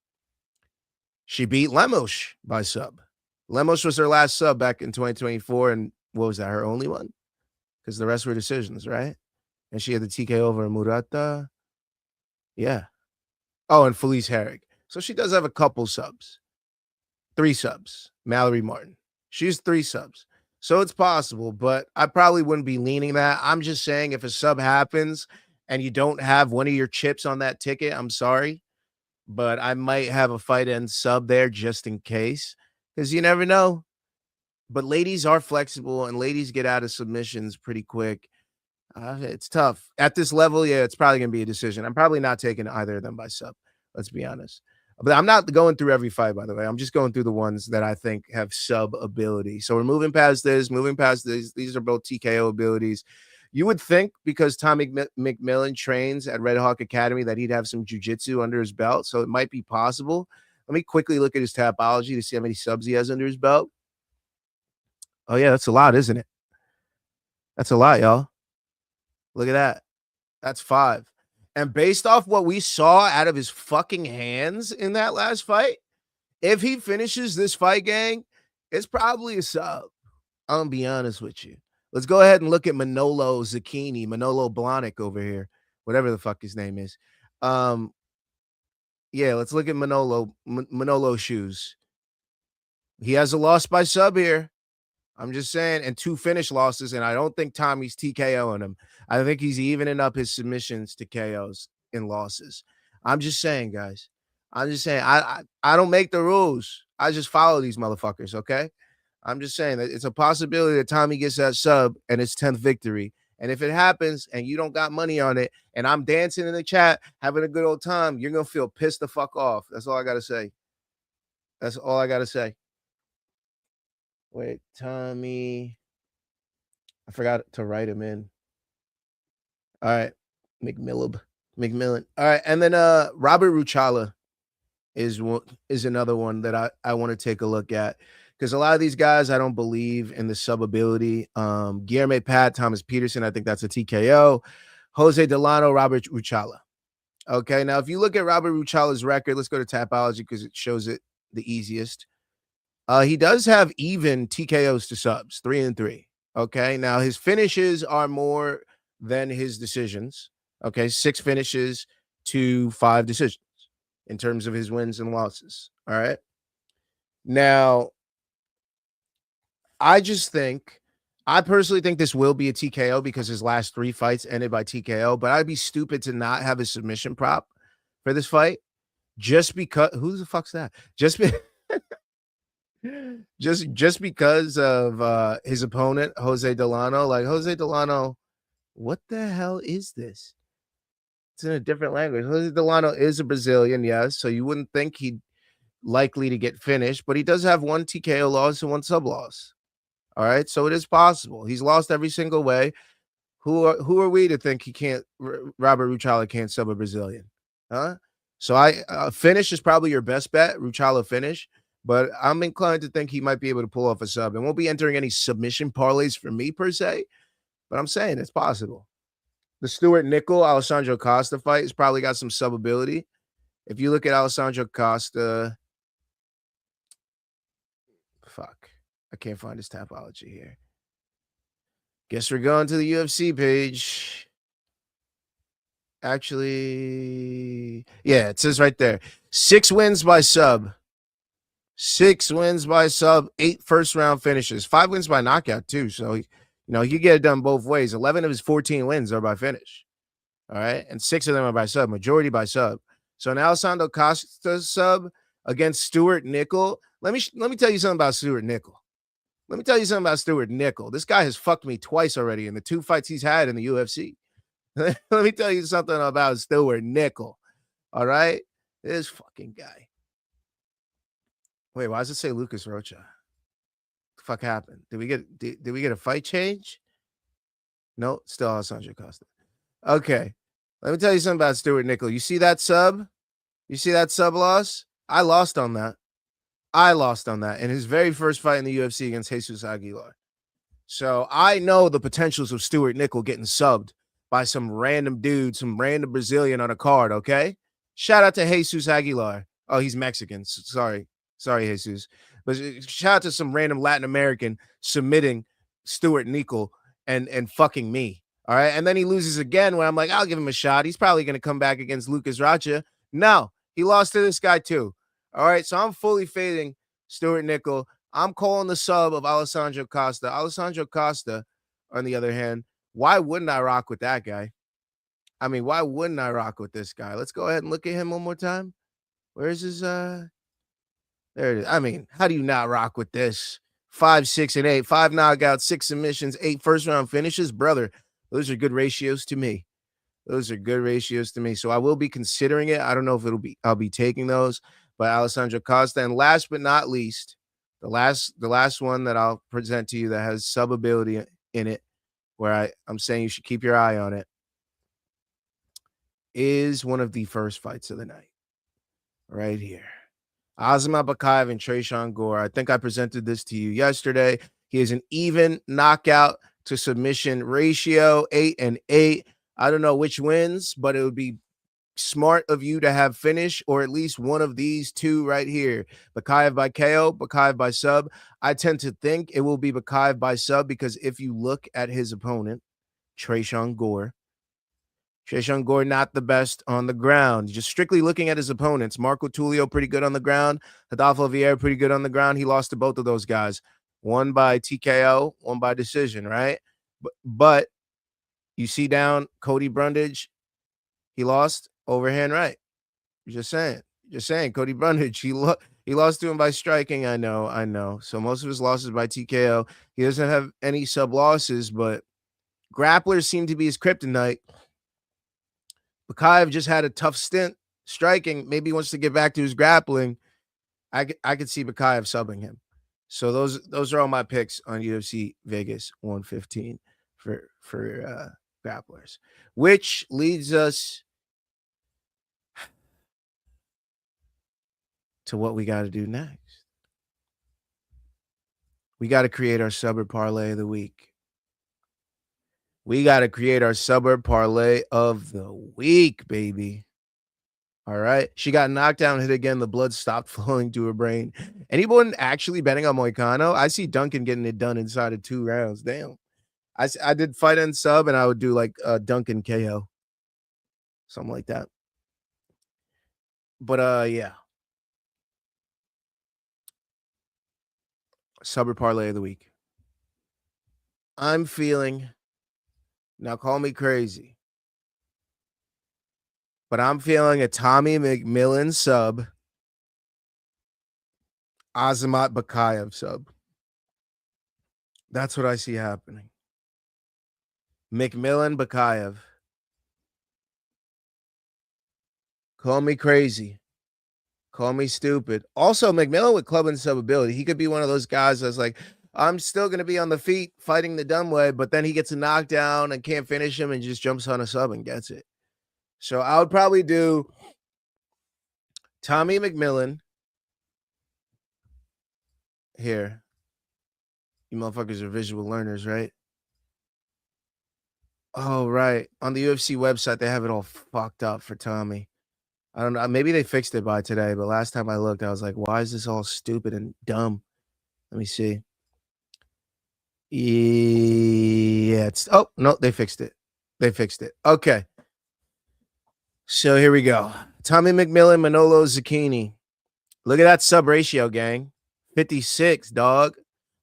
She beat Lemos by sub. Lemos was her last sub back in 2024, and what was that, her only one? Because the rest were decisions, right? And she had the TK over Murata. Yeah. Oh, and Felice Herrig. So she does have a couple subs. 3 subs. Mallory Martin. She's 3 subs. So it's possible, but I probably wouldn't be leaning that. I'm just saying, if a sub happens and you don't have one of your chips on that ticket, I'm sorry, but I might have a fight end sub there just in case, because you never know. But ladies are flexible and ladies get out of submissions pretty quick. It's tough. At this level, yeah, it's probably going to be a decision. I'm probably not taking either of them by sub. Let's be honest. But I'm not going through every fight, by the way. I'm just going through the ones that I think have sub ability. So we're moving past this, These are both TKO abilities. You would think, because Tommy McMillan trains at Red Hawk Academy, that he'd have some jiu-jitsu under his belt. So it might be possible. Let me quickly look at his Tapology to see how many subs he has under his belt. Oh, yeah, that's a lot, isn't it? That's a lot, y'all. Look at that. That's 5. And based off what we saw out of his fucking hands in that last fight, if he finishes this fight, gang, it's probably a sub. I'm going to be honest with you. Let's go ahead and look at Manolo Blahnik over here, whatever the fuck his name is. Yeah, let's look at Manolo shoes. He has a loss by sub here. I'm just saying, and 2 finish losses, and I don't think Tommy's TKOing him. I think he's evening up his submissions to KOs in losses. I'm just saying, guys. I'm just saying, I don't make the rules. I just follow these motherfuckers, okay? I'm just saying that it's a possibility that Tommy gets that sub and his 10th victory. And if it happens and you don't got money on it and I'm dancing in the chat, having a good old time, you're going to feel pissed the fuck off. That's all I got to say. That's all I got to say. Wait, Tommy. I forgot to write him in. All right. McMillan. All right. And then Robert Ruchala is another one that I want to take a look at. Because a lot of these guys, I don't believe in the sub ability. Guilherme Pat, Thomas Peterson, I think that's a TKO. Jose Delano, Robert Ruchala. Okay, now if you look at Robert Ruchala's record, let's go to Tapology because it shows it the easiest. He does have even TKOs to subs, 3-3. Okay, now his finishes are more than his decisions. Okay, 6 finishes to 5 decisions in terms of his wins and losses. All right. Now, I personally think this will be a TKO because his last 3 fights ended by TKO, but I'd be stupid to not have a submission prop for this fight just because who the fuck's that? Just because of his opponent, Jose Delano. Like, Jose Delano, what the hell is this? It's in a different language. Jose Delano is a Brazilian, yes, so you wouldn't think he'd likely to get finished, but he does have 1 TKO loss and 1 sub loss. All right, so it is possible. He's lost every single way. Who are we to think he can't? Robert Ruchala can't sub a Brazilian, huh? So finish is probably your best bet, Ruchala finish, but I'm inclined to think he might be able to pull off a sub. And won't be entering any submission parlays for me per se, but I'm saying it's possible. The Stuart Nickel Alessandro Costa fight has probably got some sub ability. If you look at Alessandro Costa, fuck, I can't find his Tapology here. Guess we're going to the UFC page. Actually, yeah, it says right there. 6 wins by sub. 6 wins by sub, 8 first-round finishes. 5 wins by knockout, too. So, you can get it done both ways. 11 of his 14 wins are by finish. All right? And 6 of them are by sub. Majority by sub. So, now Alessandro Costa sub against Stuart Nickel. Let me tell you something about Stuart Nickel. This guy has fucked me twice already in the 2 fights he's had in the UFC. Let me tell you something about Stuart Nickel. All right? This fucking guy. Wait, why does it say Lucas Rocha? What the fuck happened? Did we get a fight change? No, still Alessandro Costa. Okay. Let me tell you something about Stuart Nickel. You see that sub? You see that sub loss? I lost on that in his very first fight in the UFC against Jesus Aguilar. So I know the potentials of Stuart Nickel getting subbed by some random dude, some random Brazilian on a card, okay? Shout out to Jesus Aguilar. Oh, he's Mexican. Sorry, Jesus. But shout out to some random Latin American submitting Stuart Nickel and fucking me, all right? And then he loses again when I'm like, I'll give him a shot. He's probably going to come back against Lucas Rocha. No, he lost to this guy too. All right, so I'm fully fading Stuart Nickel. I'm calling the sub of Alessandro Costa. Alessandro Costa, on the other hand, why wouldn't I rock with that guy? I mean, why wouldn't I rock with this guy? Let's go ahead and look at him one more time. Where's his there it is. I mean, how do you not rock with this? 5, 6, and 8, 5 knockouts, 6 submissions, 8 first-round finishes. Brother, those are good ratios to me. So I will be considering it. I don't know if I'll be taking those. By Alessandro Costa. And last but not least, the last one that I'll present to you that has sub ability in it, where I'm saying you should keep your eye on it, is one of the first fights of the night. Right here. Azamat Bakayev and Tresean Gore. I think I presented this to you yesterday. He has an even knockout to submission ratio, 8-8. I don't know which wins, but it would be smart of you to have finish or at least one of these 2 right here. Bakayev by KO, Bakayev by sub. I tend to think it will be Bakayev by sub because if you look at his opponent, Tresean Gore not the best on the ground. Just strictly looking at his opponents, Marco Tulio pretty good on the ground, Rodolfo Vieira pretty good on the ground. He lost to both of those guys. One by TKO, one by decision, right? But you see down Cody Brundage, he lost overhand right. Just saying. Cody Brundage, he lost to him by striking. I know. So most of his losses by TKO. He doesn't have any sub losses, but grapplers seem to be his kryptonite. Bakayev just had a tough stint striking. Maybe he wants to get back to his grappling. I could see Bakayev subbing him. So those are all my picks on UFC Vegas 115 for grapplers, which leads us to what we got to do next. We got to create our suburb parlay of the week. We got to create our suburb parlay of the week, baby. All right. She got knocked down, hit again. The blood stopped flowing to her brain. Anyone actually betting on Moicano? I see Duncan getting it done inside of 2 rounds. Damn. I did fight and sub, and I would do like Duncan KO. Something like that. But yeah. Suburb parlay of the week. I'm feeling, now call me crazy, but I'm feeling a Tommy McMillan sub, Azamat Bakayev sub. That's what I see happening. McMillan Bakayev. Call me crazy. Call me stupid. Also, McMillan with club and sub ability. He could be one of those guys that's like, I'm still going to be on the feet fighting the dumb way, but then he gets a knockdown and can't finish him and just jumps on a sub and gets it. So I would probably do Tommy McMillan. Here. You motherfuckers are visual learners, right? Oh, right. On the UFC website, they have it all fucked up for Tommy. I don't know. Maybe they fixed it by today, but last time I looked, I was like, why is this all stupid and dumb? Let me see. Yeah, oh, no, they fixed it. They fixed it. Okay. So here we go. Tommy McMillan, Manolo Zucchini. Look at that sub ratio, gang. 56, dog.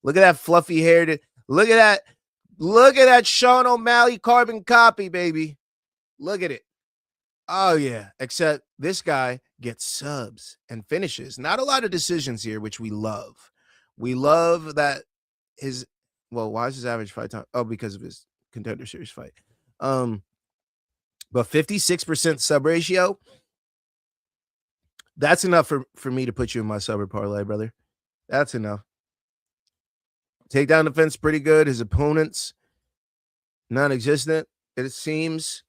Look at that fluffy haired. Look at that. Look at that Sean O'Malley carbon copy, baby. Look at it. Oh, yeah. Except this guy gets subs and finishes. Not a lot of decisions here, which we love. We love that his, well, why is his average fight time? Oh, because of his contender series fight. But 56% sub ratio, that's enough for me to put you in my suburb parlay, brother. That's enough. Takedown defense, pretty good. His opponents, non-existent, it seems.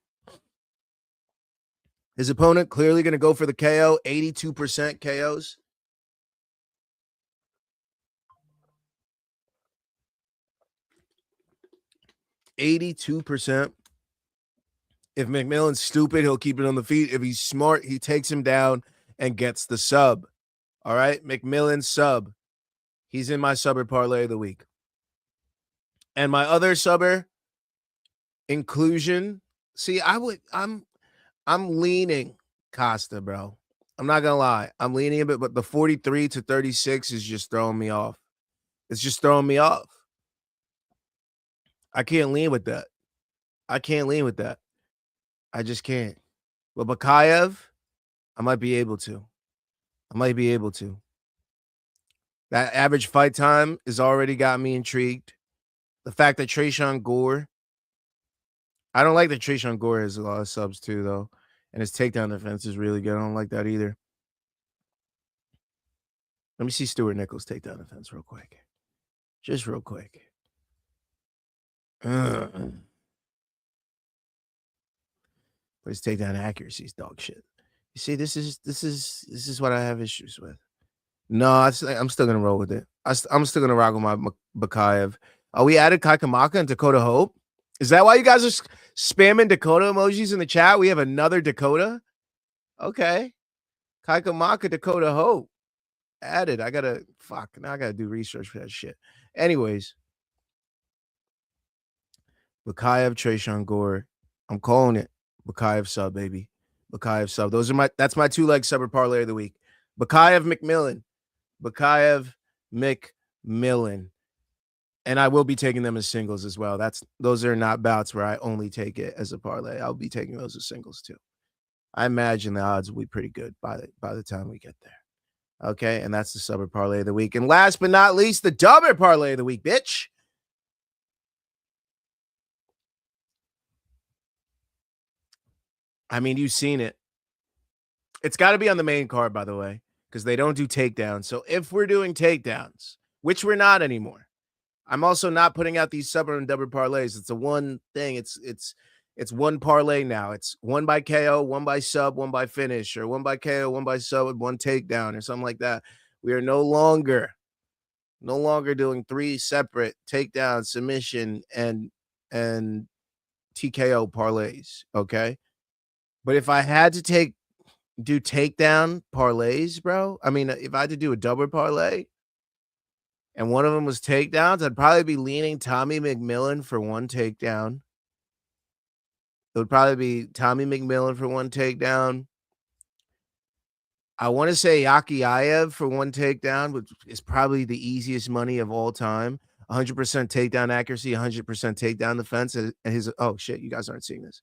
His opponent clearly going to go for the KO, 82% KOs. %. If McMillan's stupid, he'll keep it on the feet. If he's smart, he takes him down and gets the sub. All right, McMillan sub. He's in my suburb parlay of the week. And my other suburb inclusion. See, I'm leaning Costa, bro. I'm not gonna lie. I'm leaning a bit, but the 43 to 36 is just throwing me off. It's just throwing me off. I can't lean with that. I can't lean with that. I just can't. But Bakayev, I might be able to. I might be able to. That average fight time has already got me intrigued. The fact that Tresean Gore, I don't like that Tresean Gore has a lot of subs too, though. And his takedown defense is really good. I don't like that either. Let me see Stuart Nichols' takedown defense real quick. Just real quick. But his takedown accuracy is dog shit. You see, this is what I have issues with. No, I'm still gonna roll with it. I'm still gonna rock with my Bakayev. Oh, we added Kaikamaka and Dakota Hope. Is that why you guys are spamming Dakota emojis in the chat? We have another Dakota. Okay, Kaikamaka, Dakota Hope added. Now I gotta do research for that shit. Anyways, Bakayev, Tresean Gore. I'm calling it. Bakayev sub, baby. Bakayev sub. That's my 2-leg suburb parlay of the week. Bakayev McMillan. Bakayev McMillan. And I will be taking them as singles as well. Those are not bouts where I only take it as a parlay. I'll be taking those as singles too. I imagine the odds will be pretty good by the time we get there. Okay, and that's the suburb parlay of the week. And last but not least, the double parlay of the week, bitch. I mean, you've seen it. It's got to be on the main card, by the way, because they don't do takedowns. So if we're doing takedowns, which we're not anymore. I'm also not putting out these sub and double parlays. It's a one thing. It's one parlay now. It's one by KO, one by sub, one by finish, or one by KO, one by sub, one takedown, or something like that. We are no longer doing 3 separate takedown, submission, and TKO parlays. Okay. But if I had to do takedown parlays, bro, I mean, if I had to do a double parlay and one of them was takedowns, I'd probably be leaning Tommy McMillan for one takedown. It would probably be Tommy McMillan for one takedown. I want to say Yakiayev for one takedown, which is probably the easiest money of all time. 100% takedown accuracy, 100% takedown defense. And oh shit, you guys aren't seeing this.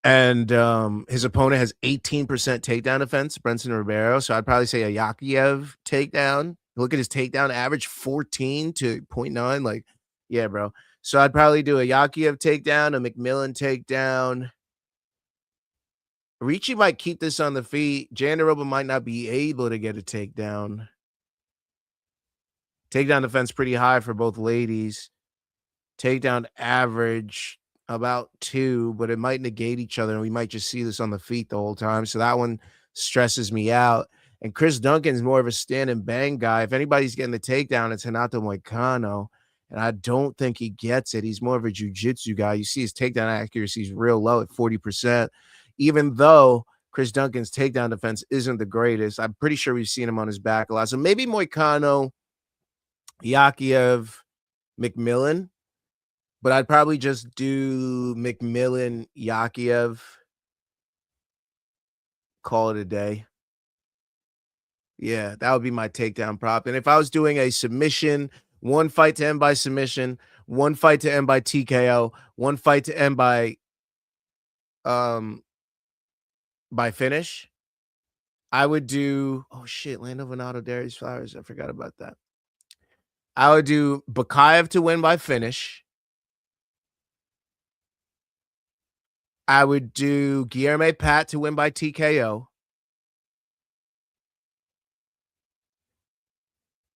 And his opponent has 18% takedown defense, Brenson Ribeiro. So I'd probably say a Yakiev takedown. Look at his takedown average, 14 to 0.9. Like, yeah, bro. So I'd probably do a Yakiev takedown, a McMillan takedown. Ricci might keep this on the feet. Jandaroba might not be able to get a takedown. Takedown defense pretty high for both ladies. Takedown average about 2, but it might negate each other, and we might just see this on the feet the whole time. So that one stresses me out. And Chris Duncan's more of a stand and bang guy. If anybody's getting the takedown, it's Renato Moicano, and I don't think he gets it. He's more of a jiu-jitsu guy. You see his takedown accuracy is real low at 40%, even though Chris Duncan's takedown defense isn't the greatest. I'm pretty sure we've seen him on his back a lot. So maybe Moicano, Yakiev, McMillan. But I'd probably just do McMillan, Yakiev, call it a day. Yeah, that would be my takedown prop. And if I was doing a submission, one fight to end by submission, one fight to end by TKO, one fight to end by finish, I would do, oh shit, Lando Venado, Darius Flowers. I forgot about that. I would do Bakayev to win by finish. I would do Guilherme Pat to win by TKO.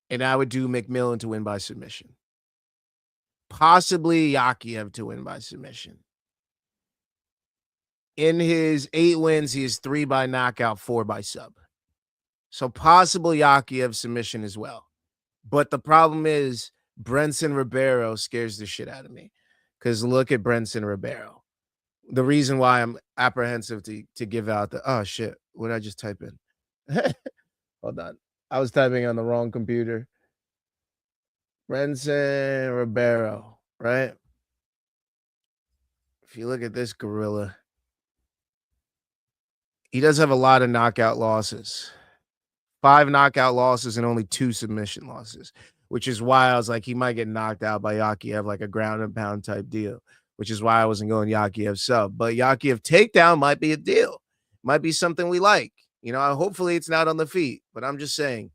And I would do McMillan to win by submission. Possibly Yakiev to win by submission. In his 8 wins, he is 3 by knockout, 4 by sub. So possible Yakiev submission as well. But the problem is Brenson Ribeiro scares the shit out of me. Because look at Brenson Ribeiro. The reason why I'm apprehensive to give out the, oh shit, what did I just type in? Hold on. I was typing on the wrong computer. Brenson Ribeiro, right? If you look at this gorilla, he does have a lot of knockout losses. 5 knockout losses and only 2 submission losses, which is why I was like, he might get knocked out by Yakiev, like a ground and pound type deal, which is why I wasn't going Yakiev sub. But Yakiev takedown might be a deal. Might be something we like. You know, hopefully it's not on the feet, but I'm just saying.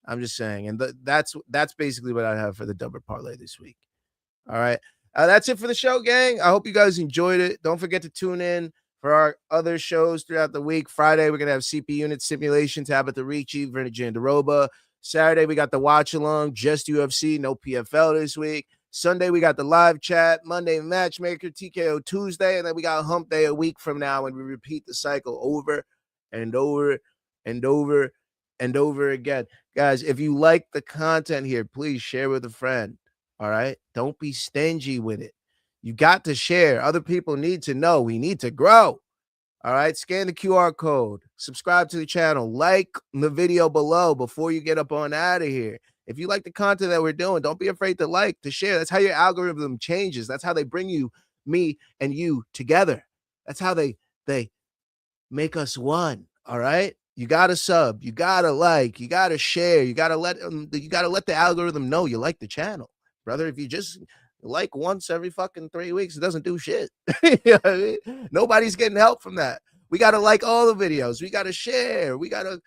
And that's basically what I have for the double parlay this week. All right. That's it for the show, gang. I hope you guys enjoyed it. Don't forget to tune in for our other shows throughout the week. Friday, we're going to have CP Unit Simulation, Tabitha Ricci, Verna Jandaroba. Saturday, we got the watch along, just UFC, no PFL this week. Sunday, we got the live chat. Monday, matchmaker, TKO Tuesday. And then we got Hump Day a week from now, and we repeat the cycle over and over and over and over again. Guys, if you like the content here, please share with a friend. All right? Don't be stingy with it. You got to share. Other people need to know. We need to grow. All right? Scan the QR code. Subscribe to the channel. Like the video below before you get up on out of here. If you like the content that we're doing, don't be afraid to like, to share. That's how your algorithm changes. That's how they bring you, me, and you together. That's how they make us one. All right? You gotta sub, you gotta like, you gotta share, you gotta let the algorithm know you like the channel, brother. If you just like once every fucking 3 weeks, it doesn't do shit. You know what I mean? Nobody's getting help from that. We gotta like all the videos, we gotta share, we gotta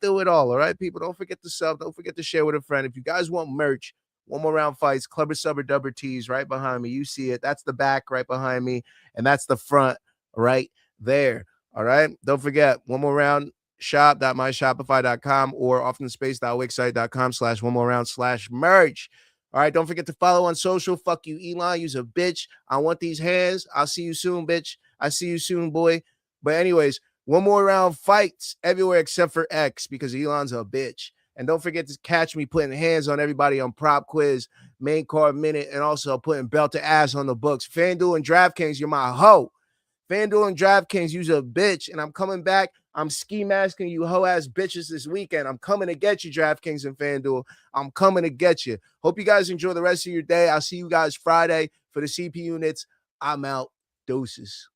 do it all. All right, people. Don't forget to sub, don't forget to share with a friend. If you guys want merch, One More Round Fights, Clubber Subber Dubber Tees right behind me. You see it. That's the back right behind me, and that's the front right there. All right. Don't forget, One More Round shop.myshopify.com or often space.wixsite.com/one-more-round/merch. All right, don't forget to follow on social. Fuck you, Elon. You's a bitch. I want these hands. I'll see you soon, bitch. I see you soon, boy. But anyways, one more round fights everywhere except for X because Elon's a bitch. And don't forget to catch me putting hands on everybody on Prop Quiz, Main Card Minute, and also putting belt to ass on the books. FanDuel and DraftKings, you're my hoe. FanDuel and DraftKings, you's a bitch. And I'm coming back. I'm ski masking you hoe-ass bitches this weekend. I'm coming to get you, DraftKings and FanDuel. I'm coming to get you. Hope you guys enjoy the rest of your day. I'll see you guys Friday for the CP units. I'm out. Deuces.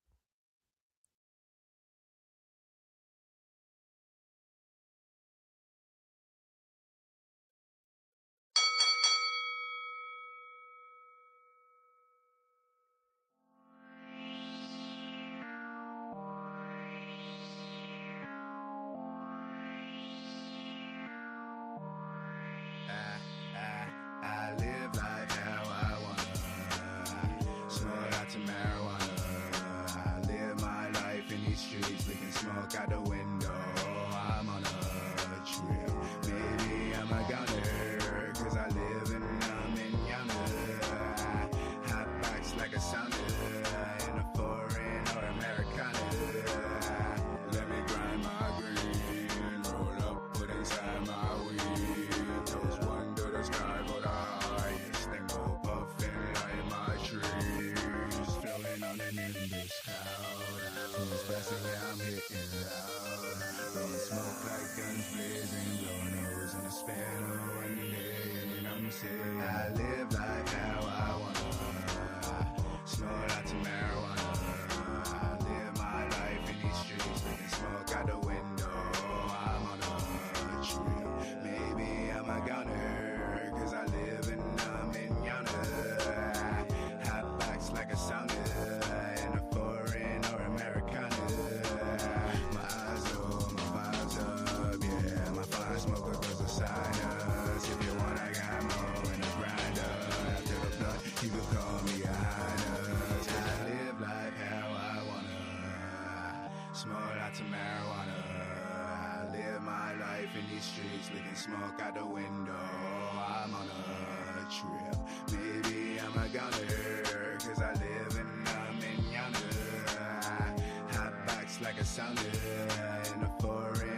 I live life how I wanna. Smoke out to marijuana. I live my life in these streets, licking smoke out the window. I'm on a trip. Maybe I'm a gunner, cause I live in hot box like a sauna in a foreign or Americana. Let me grind my green, roll up, put inside my weed. Toast one to the sky, go the highest, then go puffin' like my trees. Flowing on an Nimbus cloud. Who's blessing where I'm hitting loud. Blowing smoke like guns blazing, blowing holes in the span of one day. And I'm saying I live life how I wanna. Smoke out to marijuana. I live my life in these streets, licking smoke out the window. I'm on a trip. Maybe I'm a gunner, cause I live in manana. Hot box like a sauna in a foreign or Americana. My eyes low, my vibes up, yeah. My fly smoker cause the sinus. If you want, I got more in a grinder. After the blunt, you can call me a highness. I live life how I wanna. Smoke out to marijuana. I live my life in these streets, licking smoke out the window. I'm on a trip. Maybe I'm a gunner, cause I live in manana. Hot box like a sauna in a foreign